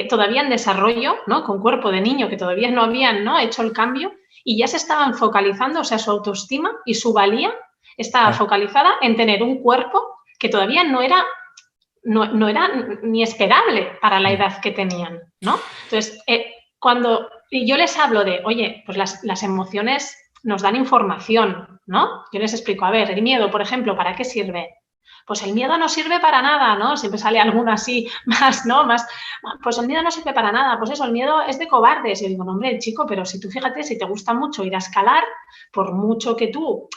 todavía en desarrollo, ¿no? Con cuerpo de niño, que todavía no habían, ¿no?, hecho el cambio y ya se estaban focalizando, o sea, su autoestima y su valía estaba focalizada en tener un cuerpo que todavía no era ni esperable para la edad que tenían, ¿no? Entonces, cuando yo les hablo de, oye, pues las emociones nos dan información, ¿no? Yo les explico, a ver, el miedo, por ejemplo, ¿para qué sirve? Pues el miedo no sirve para nada, ¿no? Siempre sale alguno así más, ¿no? Más, pues el miedo no sirve para nada, pues eso, el miedo es de cobardes. Y yo digo, no, hombre, chico, pero si tú fíjate, si te gusta mucho ir a escalar, por mucho que tú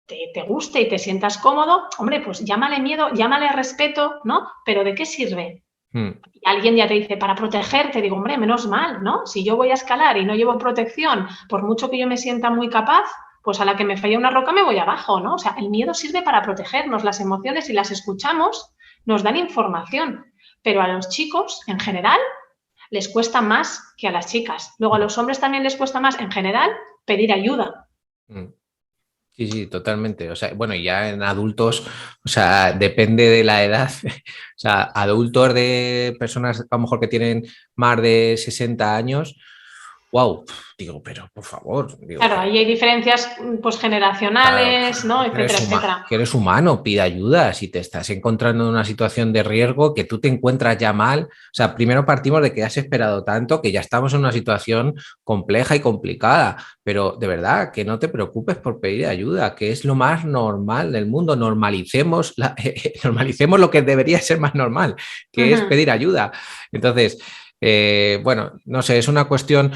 te guste y te sientas cómodo, hombre, pues llámale miedo, llámale respeto, ¿no? Pero ¿de qué sirve? Y alguien ya te dice, para protegerte, digo, hombre, menos mal, ¿no? Si yo voy a escalar y no llevo protección, por mucho que yo me sienta muy capaz, pues a la que me falla una roca me voy abajo, ¿no? O sea, el miedo sirve para protegernos, las emociones, si las escuchamos, nos dan información, pero a los chicos, en general, les cuesta más que a las chicas. Luego a los hombres también les cuesta más, en general, pedir ayuda. Sí, sí, totalmente. O sea, bueno, ya en adultos, o sea, depende de la edad. O sea, adultos de personas a lo mejor que tienen más de 60 años, wow, digo, pero por favor, digo, claro, ahí hay diferencias pues claro, generacionales, ¿no? Etcétera, etcétera. que eres humano, pide ayuda. Si te estás encontrando en una situación de riesgo, que tú te encuentras ya mal. O sea, primero partimos de que has esperado tanto, que ya estamos en una situación compleja y complicada. Pero de verdad, que no te preocupes por pedir ayuda, que es lo más normal del mundo. Normalicemos lo que debería ser más normal, que es pedir ayuda. Entonces, bueno, no sé, es una cuestión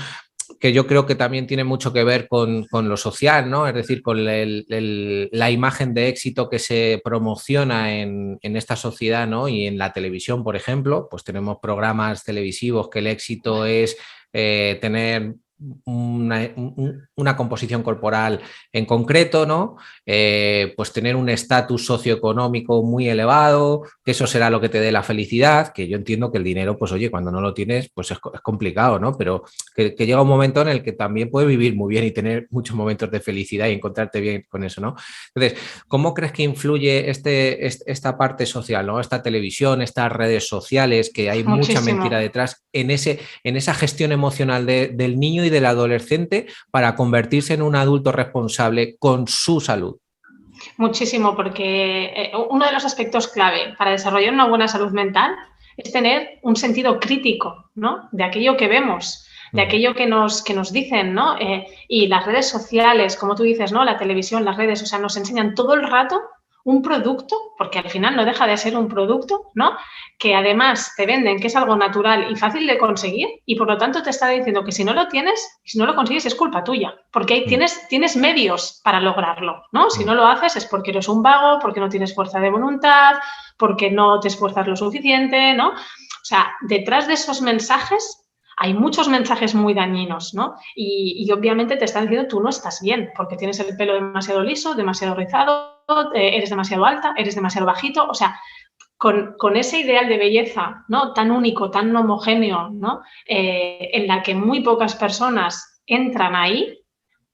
que yo creo que también tiene mucho que ver con lo social, ¿no? Es decir, con la imagen de éxito que se promociona en esta sociedad, ¿no? Y en la televisión, por ejemplo, pues tenemos programas televisivos que el éxito es tener una composición corporal en concreto, ¿no? Pues tener un estatus socioeconómico muy elevado, que eso será lo que te dé la felicidad, que yo entiendo que el dinero, pues oye, cuando no lo tienes, pues es complicado, ¿no? Pero que llega un momento en el que también puedes vivir muy bien y tener muchos momentos de felicidad y encontrarte bien con eso, ¿no? Entonces, ¿cómo crees que influye esta parte social, ¿no? Esta televisión, estas redes sociales, que hay mucha mentira Muchísimo. detrás, en esa gestión emocional del niño y del adolescente para convertirse en un adulto responsable con su salud? Muchísimo, porque uno de los aspectos clave para desarrollar una buena salud mental es tener un sentido crítico, ¿no? De aquello que vemos, de aquello que nos dicen, ¿no? Y las redes sociales, como tú dices, ¿no? La televisión, las redes, o sea, nos enseñan todo el rato un producto, porque al final no deja de ser un producto, ¿no? Que además te venden que es algo natural y fácil de conseguir y por lo tanto te está diciendo que si no lo tienes, si no lo consigues es culpa tuya, porque ahí tienes medios para lograrlo, ¿no? Si no lo haces es porque eres un vago, porque no tienes fuerza de voluntad, porque no te esfuerzas lo suficiente, ¿no? O sea, detrás de esos mensajes hay muchos mensajes muy dañinos, ¿no? Y obviamente te están diciendo tú no estás bien, porque tienes el pelo demasiado liso, demasiado rizado, eres demasiado alta, eres demasiado bajito, o sea, con ese ideal de belleza, ¿no? Tan único, tan homogéneo, ¿no? En la que muy pocas personas entran ahí,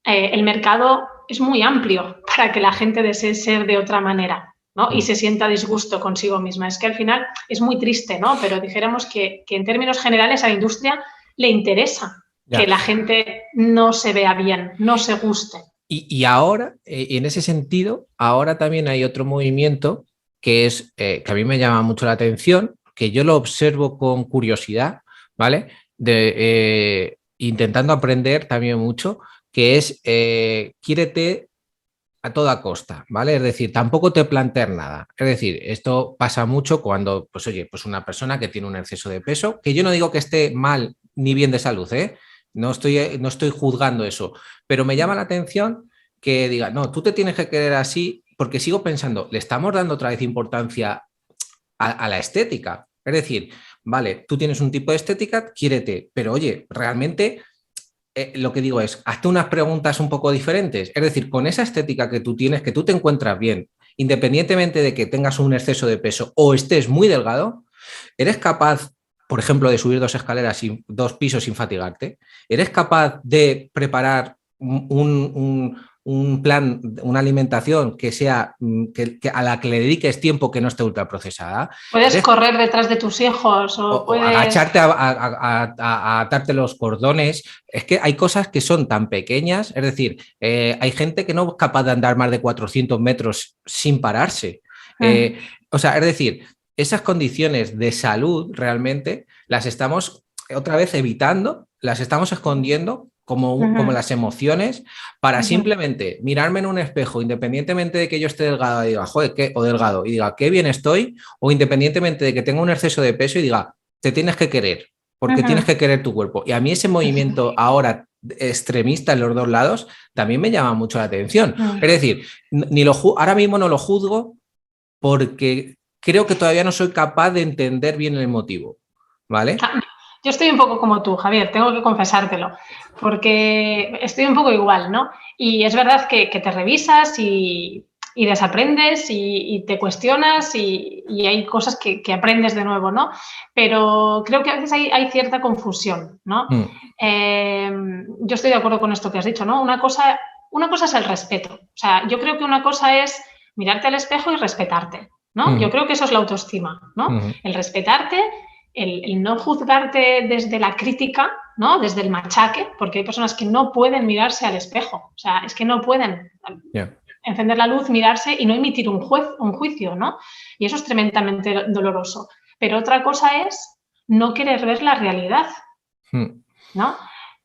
el mercado es muy amplio para que la gente desee ser de otra manera, ¿no? Y se sienta a disgusto consigo misma. Es que al final es muy triste, ¿no? Pero dijéramos que en términos generales a la industria le interesa Ya. que la gente no se vea bien, no se guste. Y ahora, en ese sentido, ahora también hay otro movimiento que es que a mí me llama mucho la atención, que yo lo observo con curiosidad, ¿vale? Intentando aprender también mucho, que es quiérete a toda costa, ¿vale? Es decir, tampoco te plantees nada. Es decir, esto pasa mucho cuando, pues oye, pues una persona que tiene un exceso de peso, que yo no digo que esté mal ni bien de salud, ¿eh? No estoy juzgando eso, pero me llama la atención que diga, no, tú te tienes que querer así, porque sigo pensando, le estamos dando otra vez importancia a la estética. Es decir, vale, tú tienes un tipo de estética, quiérete, pero oye, realmente lo que digo es, hazte unas preguntas un poco diferentes. Es decir, con esa estética que tú tienes, que tú te encuentras bien, independientemente de que tengas un exceso de peso o estés muy delgado, ¿eres capaz, por ejemplo, de subir 2 escaleras, dos pisos sin fatigarte? ¿Eres capaz de preparar un plan, una alimentación que sea a la que le dediques tiempo que no esté ultraprocesada? Puedes ¿Eres correr detrás de tus hijos o o puedes... agacharte a atarte los cordones? Es que hay cosas que son tan pequeñas, es decir, hay gente que no es capaz de andar más de 400 metros sin pararse. O sea, es decir, esas condiciones de salud realmente las estamos otra vez evitando, las estamos escondiendo como las emociones, para simplemente mirarme en un espejo, independientemente de que yo esté delgado y diga, joder, o delgado, y diga, qué bien estoy, o independientemente de que tenga un exceso de peso y diga, te tienes que querer, porque tienes que querer tu cuerpo. Y a mí ese movimiento ahora extremista en los dos lados también me llama mucho la atención. Es decir, ahora mismo no lo juzgo porque creo que todavía no soy capaz de entender bien el motivo, ¿vale? Yo estoy un poco como tú, Javier, tengo que confesártelo, porque estoy un poco igual, ¿no? Y es verdad que te revisas y desaprendes y te cuestionas y hay cosas que aprendes de nuevo, ¿no? Pero creo que a veces hay cierta confusión, ¿no? Yo estoy de acuerdo con esto que has dicho, ¿no? Una cosa es el respeto. O sea, yo creo que una cosa es mirarte al espejo y respetarte, ¿no? Yo creo que eso es la autoestima, ¿no? El respetarte, el no juzgarte desde la crítica, ¿no? Desde el machaque, porque hay personas que no pueden mirarse al espejo, o sea, es que no pueden encender la luz, mirarse y no emitir un juicio, ¿no? Y eso es tremendamente doloroso. Pero otra cosa es no querer ver la realidad, ¿no?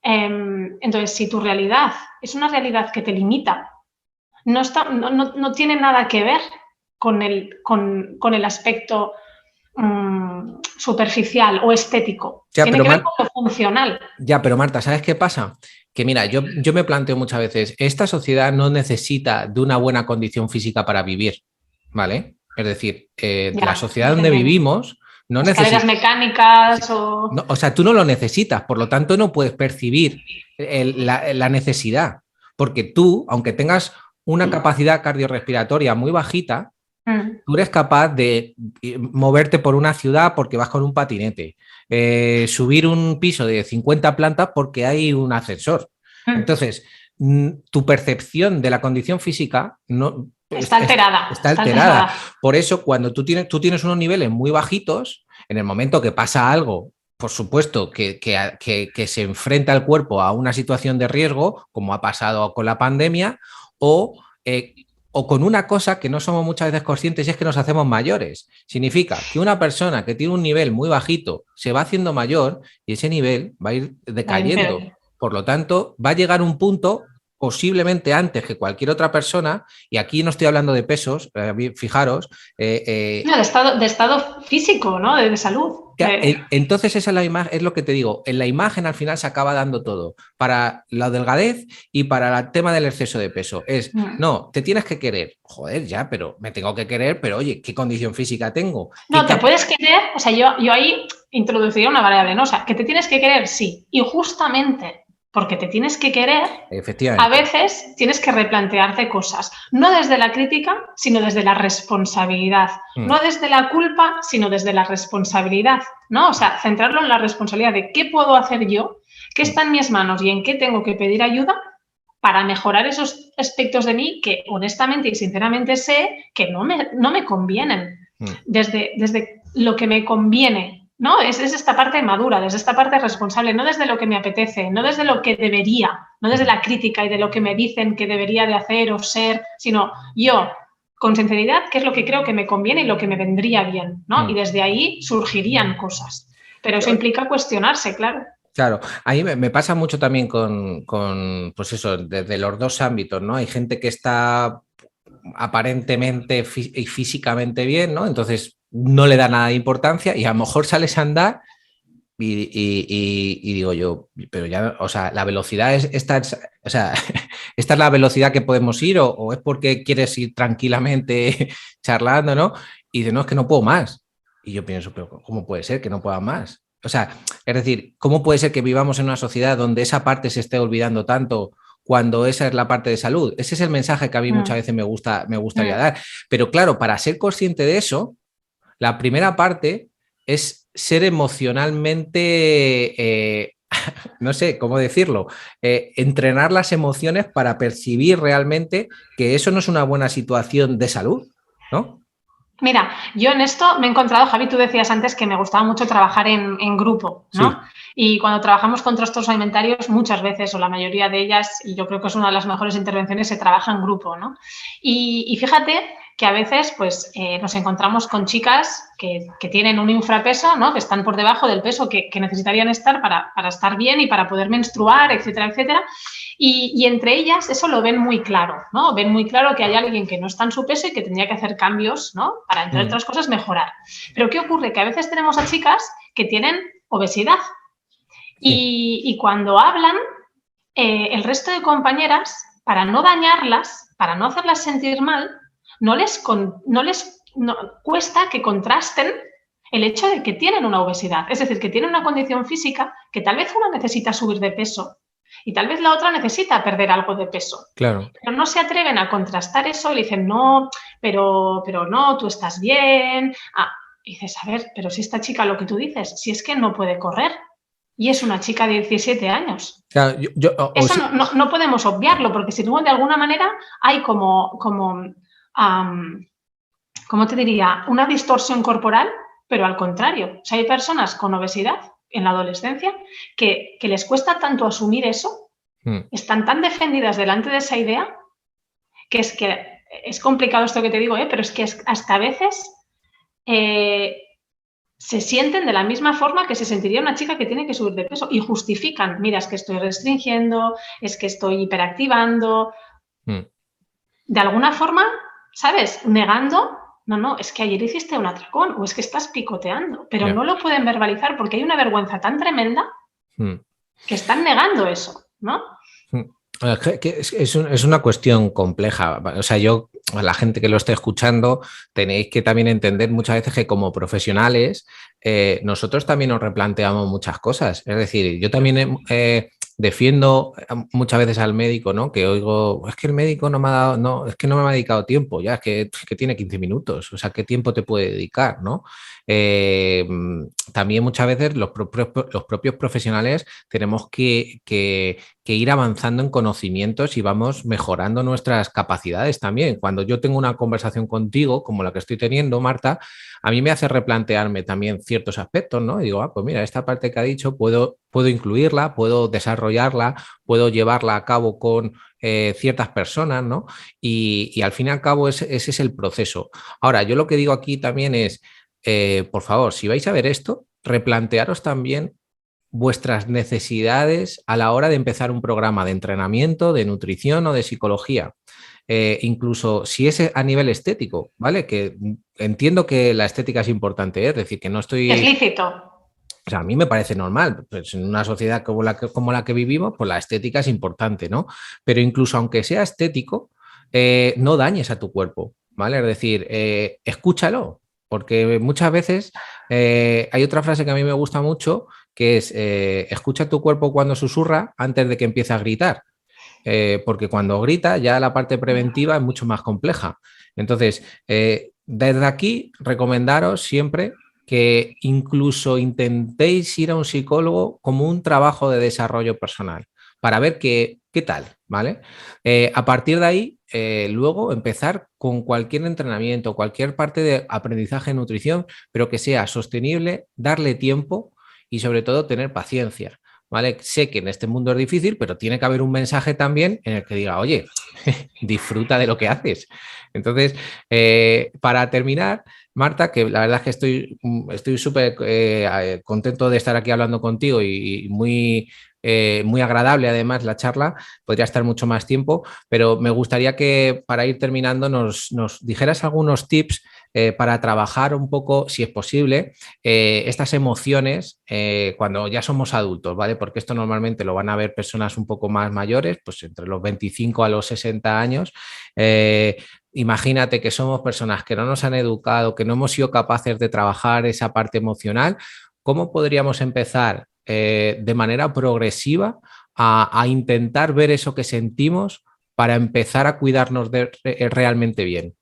Entonces, si tu realidad es una realidad que te limita, no tiene nada que ver con el aspecto superficial o estético. Tiene que ver con lo funcional. Ya, pero Marta, ¿sabes qué pasa? Que mira, yo me planteo muchas veces, esta sociedad no necesita de una buena condición física para vivir, ¿vale? Es decir, la sociedad donde vivimos no escaleras mecánicas o... No, o sea, tú no lo necesitas, por lo tanto no puedes percibir la necesidad, porque tú, aunque tengas una capacidad cardiorrespiratoria muy bajita, tú eres capaz de moverte por una ciudad porque vas con un patinete, subir un piso de 50 plantas porque hay un ascensor. Entonces, tu percepción de la condición física no, está alterada. Está alterada. Por eso, cuando tú tienes unos niveles muy bajitos, en el momento que pasa algo, por supuesto, que se enfrenta el cuerpo a una situación de riesgo, como ha pasado con la pandemia, o con una cosa que no somos muchas veces conscientes, y es que nos hacemos mayores. Significa que una persona que tiene un nivel muy bajito se va haciendo mayor y ese nivel va a ir decayendo. Por lo tanto, va a llegar un punto, posiblemente antes que cualquier otra persona, y aquí no estoy hablando de pesos, fijaros. No, de estado físico, ¿no? De salud. Entonces esa es la imagen, es lo que te digo, en la imagen al final se acaba dando todo, para la delgadez y para el tema del exceso de peso. No, te tienes que querer, joder, ya, pero me tengo que querer, pero oye, ¿qué condición física tengo? No, te puedes querer, o sea, yo ahí introduciría una variable, ¿no? O sea, que te tienes que querer, sí, y justamente porque te tienes que querer, a veces tienes que replantearte cosas, no desde la crítica, sino desde la responsabilidad, no desde la culpa, sino desde la responsabilidad, ¿no? O sea, centrarlo en la responsabilidad de qué puedo hacer yo, qué está en mis manos y en qué tengo que pedir ayuda para mejorar esos aspectos de mí que honestamente y sinceramente sé que no me convienen. Desde lo que me conviene, ¿no? Es esta parte madura, desde esta parte responsable, no desde lo que me apetece, no desde lo que debería, no desde la crítica y de lo que me dicen que debería de hacer o ser, sino yo, con sinceridad, qué es lo que creo que me conviene y lo que me vendría bien, ¿no? Y desde ahí surgirían cosas. Pero eso implica cuestionarse, claro. Claro, a mí me pasa mucho también con, pues eso, desde los dos ámbitos, ¿no? Hay gente que está aparentemente y físicamente bien, ¿no? Entonces no le da nada de importancia y a lo mejor sales a andar y digo yo, pero ya, o sea, la velocidad es esta, o sea, esta es la velocidad que podemos ir o es porque quieres ir tranquilamente charlando, ¿no? Y dice, no, es que no puedo más. Y yo pienso, pero ¿cómo puede ser que no pueda más? O sea, es decir, ¿cómo puede ser que vivamos en una sociedad donde esa parte se esté olvidando tanto cuando esa es la parte de salud? Ese es el mensaje que a mí muchas veces me gustaría dar. Pero claro, para ser consciente de eso, la primera parte es ser emocionalmente, no sé cómo decirlo, entrenar las emociones para percibir realmente que eso no es una buena situación de salud, ¿no? Mira, yo en esto me he encontrado, Javi, tú decías antes que me gustaba mucho trabajar en grupo, ¿no? Sí. Y cuando trabajamos con trastornos alimentarios, muchas veces, o la mayoría de ellas, y yo creo que es una de las mejores intervenciones, se trabaja en grupo, ¿no? Y fíjate que a veces pues, nos encontramos con chicas que tienen un infrapeso, ¿no? Que están por debajo del peso que necesitarían estar para estar bien y para poder menstruar, etcétera, etcétera. Y entre ellas eso lo ven muy claro, ¿no? Ven muy claro que hay alguien que no está en su peso y que tendría que hacer cambios, ¿no? Para, entre otras cosas, mejorar. Pero ¿qué ocurre? Que a veces tenemos a chicas que tienen obesidad y cuando hablan, el resto de compañeras, para no dañarlas, para no hacerlas sentir mal, no cuesta que contrasten el hecho de que tienen una obesidad. Es decir, que tienen una condición física que tal vez una necesita subir de peso y tal vez la otra necesita perder algo de peso. Claro. Pero no se atreven a contrastar eso y le dicen, no, pero no, tú estás bien. Y dices, a ver, pero si esta chica, lo que tú dices, si es que no puede correr y es una chica de 17 años. Claro, eso no podemos obviarlo, porque si no, de alguna manera hay ¿cómo te diría? Una distorsión corporal, pero al contrario. O sea, hay personas con obesidad en la adolescencia que les cuesta tanto asumir eso, están tan defendidas delante de esa idea, que es complicado esto que te digo, pero es que hasta a veces se sienten de la misma forma que se sentiría una chica que tiene que subir de peso y justifican, mira, es que estoy restringiendo, es que estoy hiperactivando. De alguna forma, ¿sabes? Negando, no, es que ayer hiciste un atracón o es que estás picoteando, pero no lo pueden verbalizar porque hay una vergüenza tan tremenda que están negando eso, ¿no? Es una cuestión compleja. O sea, a la gente que lo esté escuchando, tenéis que también entender muchas veces que como profesionales nosotros también nos replanteamos muchas cosas. Es decir, yo también defiendo muchas veces al médico, ¿no? Que oigo, es que el médico no me ha dado, no, es que no me ha dedicado tiempo, ya, es que tiene 15 minutos, o sea, ¿qué tiempo te puede dedicar, ¿no? Eh, También muchas veces los propios profesionales tenemos que ir avanzando en conocimientos y vamos mejorando nuestras capacidades también. Cuando yo tengo una conversación contigo, como la que estoy teniendo, Marta, a mí me hace replantearme también ciertos aspectos, ¿no? Y digo, pues mira, esta parte que ha dicho puedo incluirla, puedo desarrollarla, puedo llevarla a cabo con ciertas personas, ¿no? Y al fin y al cabo ese es el proceso. Ahora, yo lo que digo aquí también es, por favor, si vais a ver esto, replantearos también vuestras necesidades a la hora de empezar un programa de entrenamiento, de nutrición o de psicología. Incluso si es a nivel estético, ¿vale? Que entiendo que la estética es importante, ¿eh? Es decir, que no Es estoy... lícito. O sea, a mí me parece normal, pues en una sociedad como la que vivimos, pues la estética es importante, ¿no? Pero incluso aunque sea estético, no dañes a tu cuerpo, ¿vale? Es decir, escúchalo, porque muchas veces hay otra frase que a mí me gusta mucho, que es, escucha tu cuerpo cuando susurra antes de que empiece a gritar, porque cuando grita ya la parte preventiva es mucho más compleja. Entonces, desde aquí, recomendaros siempre que incluso intentéis ir a un psicólogo como un trabajo de desarrollo personal para ver qué tal, ¿vale? A partir de ahí, luego empezar con cualquier entrenamiento, cualquier parte de aprendizaje de nutrición, pero que sea sostenible, darle tiempo y sobre todo tener paciencia. ¿Vale? Sé que en este mundo es difícil, pero tiene que haber un mensaje también en el que diga, oye, disfruta de lo que haces. Entonces, para terminar, Marta, que la verdad es que estoy súper contento de estar aquí hablando contigo y muy agradable además la charla, podría estar mucho más tiempo, pero me gustaría que para ir terminando nos dijeras algunos tips para trabajar un poco, si es posible, estas emociones cuando ya somos adultos, ¿vale? Porque esto normalmente lo van a ver personas un poco más mayores, pues entre los 25 a los 60 años. Imagínate que somos personas que no nos han educado, que no hemos sido capaces de trabajar esa parte emocional. ¿Cómo podríamos empezar de manera progresiva a intentar ver eso que sentimos para empezar a cuidarnos realmente bien?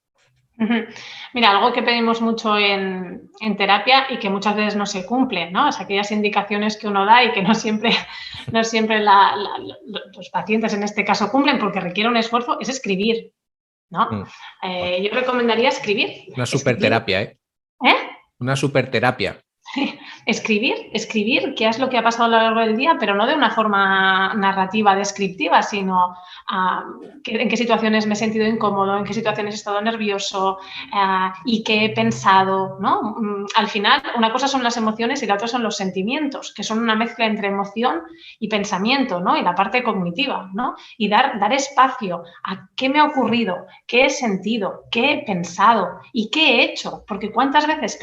Mira, algo que pedimos mucho en terapia y que muchas veces no se cumple, ¿no? Es aquellas indicaciones que uno da y que no siempre los pacientes en este caso cumplen porque requiere un esfuerzo, es escribir, ¿no? Yo recomendaría escribir. Una Escribir. superterapia, ¿eh? ¿Eh? Una superterapia. Escribir qué es lo que ha pasado a lo largo del día, pero no de una forma narrativa, descriptiva, sino en qué situaciones me he sentido incómodo, en qué situaciones he estado nervioso y qué he pensado, ¿no? Al final, una cosa son las emociones y la otra son los sentimientos, que son una mezcla entre emoción y pensamiento, ¿no? Y la parte cognitiva, ¿no? Y dar espacio a qué me ha ocurrido, qué he sentido, qué he pensado y qué he hecho, porque cuántas veces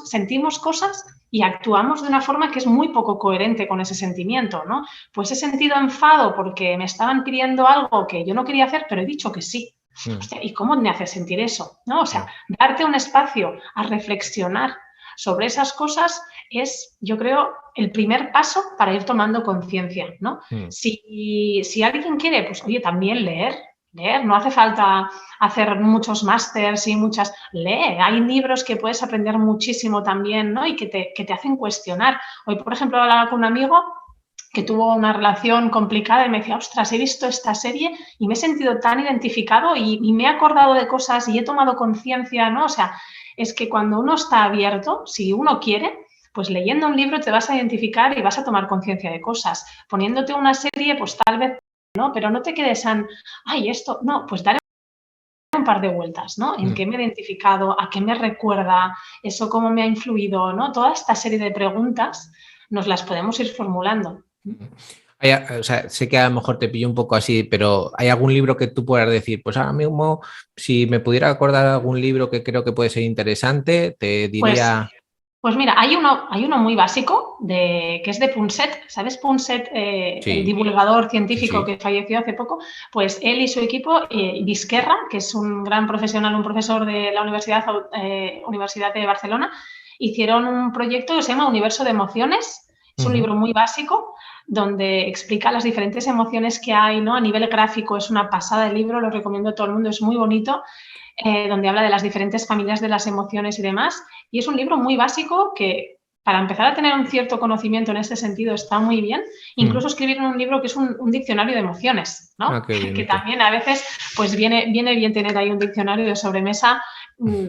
sentimos cosas y actuamos de una forma que es muy poco coherente con ese sentimiento, ¿no? Pues he sentido enfado porque me estaban pidiendo algo que yo no quería hacer, pero he dicho que sí. Hostia, ¿y cómo me hace sentir eso? ¿No? O sea, darte un espacio a reflexionar sobre esas cosas es, yo creo, el primer paso para ir tomando conciencia, ¿no? Si alguien quiere, pues oye, también leer, no hace falta hacer muchos másters y lee, hay libros que puedes aprender muchísimo también, ¿no? Y que te hacen cuestionar. Hoy, por ejemplo, hablaba con un amigo que tuvo una relación complicada y me decía, ostras, he visto esta serie y me he sentido tan identificado y me he acordado de cosas y he tomado conciencia, ¿no? O sea, es que cuando uno está abierto, si uno quiere, pues leyendo un libro te vas a identificar y vas a tomar conciencia de cosas. Poniéndote una serie, pues tal vez no, pero no te quedes ay, esto, no, pues dale un par de vueltas, ¿no? ¿En qué me he identificado? ¿A qué me recuerda? ¿Eso cómo me ha influido? ¿No? Toda esta serie de preguntas nos las podemos ir formulando. O sea, sé que a lo mejor te pillo un poco así, pero ¿hay algún libro que tú puedas decir? Pues ahora mismo, si me pudiera acordar de algún libro que creo que puede ser interesante, te diría... Pues mira, hay uno muy básico que es de Punset, ¿sabes? Punset, el divulgador científico que falleció hace poco, pues él y su equipo, Vizquerra, que es un gran profesional, un profesor de la Universidad de Barcelona, hicieron un proyecto que se llama Universo de Emociones. Es un libro muy básico donde explica las diferentes emociones que hay, ¿no? A nivel gráfico es una pasada el libro, lo recomiendo a todo el mundo, es muy bonito, donde habla de las diferentes familias de las emociones y demás. Y es un libro muy básico que, para empezar a tener un cierto conocimiento en este sentido, está muy bien. Incluso escribir un libro que es un diccionario de emociones, ¿no? Que también a veces pues viene bien tener ahí un diccionario de sobremesa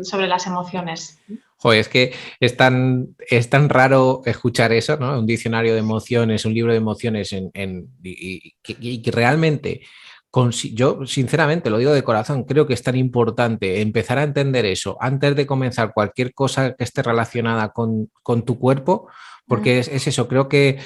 sobre las emociones. Joder, es que es tan raro escuchar eso, ¿no? Un diccionario de emociones, un libro de emociones y que realmente, yo sinceramente lo digo de corazón, creo que es tan importante empezar a entender eso antes de comenzar cualquier cosa que esté relacionada con tu cuerpo, porque es eso, creo que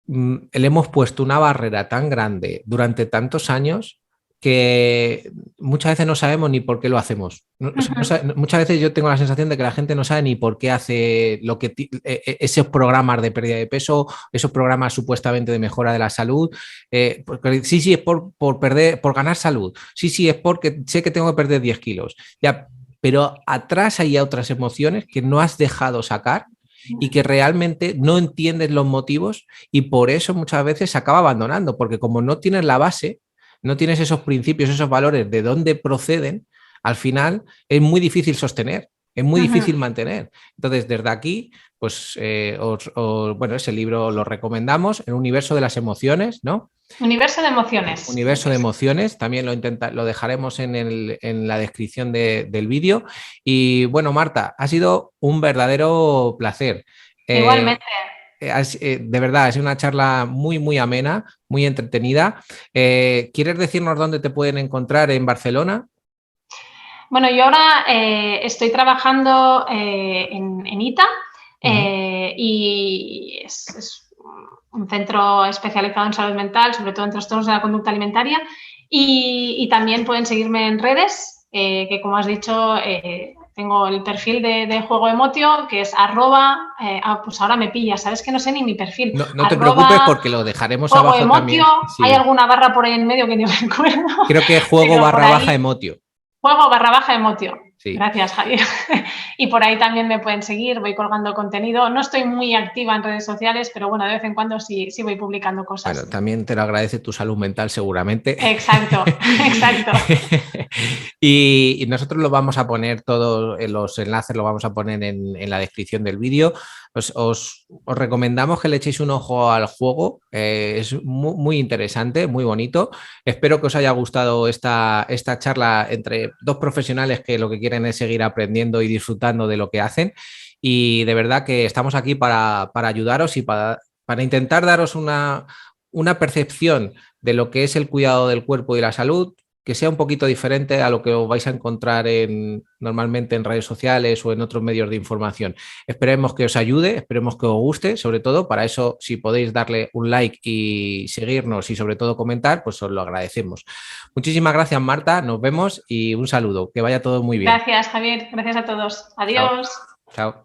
le hemos puesto una barrera tan grande durante tantos años que muchas veces no sabemos ni por qué lo hacemos. Muchas veces yo tengo la sensación de que la gente no sabe ni por qué hace esos programas de pérdida de peso, esos programas supuestamente de mejora de la salud. Porque sí, es por ganar salud. Sí, es porque sé que tengo que perder 10 kilos. Ya, pero atrás hay otras emociones que no has dejado sacar y que realmente no entiendes los motivos y por eso muchas veces se acaba abandonando, porque como no tienes la base, no tienes esos principios, esos valores de dónde proceden, al final es muy difícil sostener, es muy difícil mantener. Entonces, desde aquí, pues, bueno, ese libro lo recomendamos, El universo de las emociones, ¿no? Universo de emociones. Universo de emociones, también lo dejaremos en la descripción del vídeo. Y bueno, Marta, ha sido un verdadero placer. Igualmente. De verdad, es una charla muy, muy amena, muy entretenida. ¿Quieres decirnos dónde te pueden encontrar en Barcelona? Bueno, yo ahora estoy trabajando en ITA y es un centro especializado en salud mental, sobre todo en trastornos de la conducta alimentaria. Y también pueden seguirme en redes, que como has dicho, tengo el perfil de Juego Emotio, que es pues ahora me pillas, sabes que no sé ni mi perfil. No te preocupes porque lo dejaremos Juego abajo Emotio, también. Sí. hay alguna barra por ahí en medio que no recuerdo. Creo que es Juego/Emotio. Juego/Emotio. Sí. Gracias, Javier. Y por ahí también me pueden seguir, voy colgando contenido. No estoy muy activa en redes sociales, pero bueno, de vez en cuando sí voy publicando cosas. Bueno, también te lo agradece tu salud mental seguramente. Exacto. Y nosotros lo vamos a poner todos los enlaces, lo vamos a poner en la descripción del vídeo. Os recomendamos que le echéis un ojo al juego, es muy, muy interesante, muy bonito. Espero que os haya gustado esta charla entre dos profesionales que lo que quieren es seguir aprendiendo y disfrutando de lo que hacen. Y de verdad que estamos aquí para ayudaros y para intentar daros una percepción de lo que es el cuidado del cuerpo y la salud, que sea un poquito diferente a lo que os vais a encontrar normalmente en redes sociales o en otros medios de información. Esperemos que os ayude, esperemos que os guste, sobre todo para eso, si podéis darle un like y seguirnos y sobre todo comentar, pues os lo agradecemos. Muchísimas gracias, Marta, nos vemos y un saludo, que vaya todo muy bien. Gracias, Javier, gracias a todos. Adiós. Chao.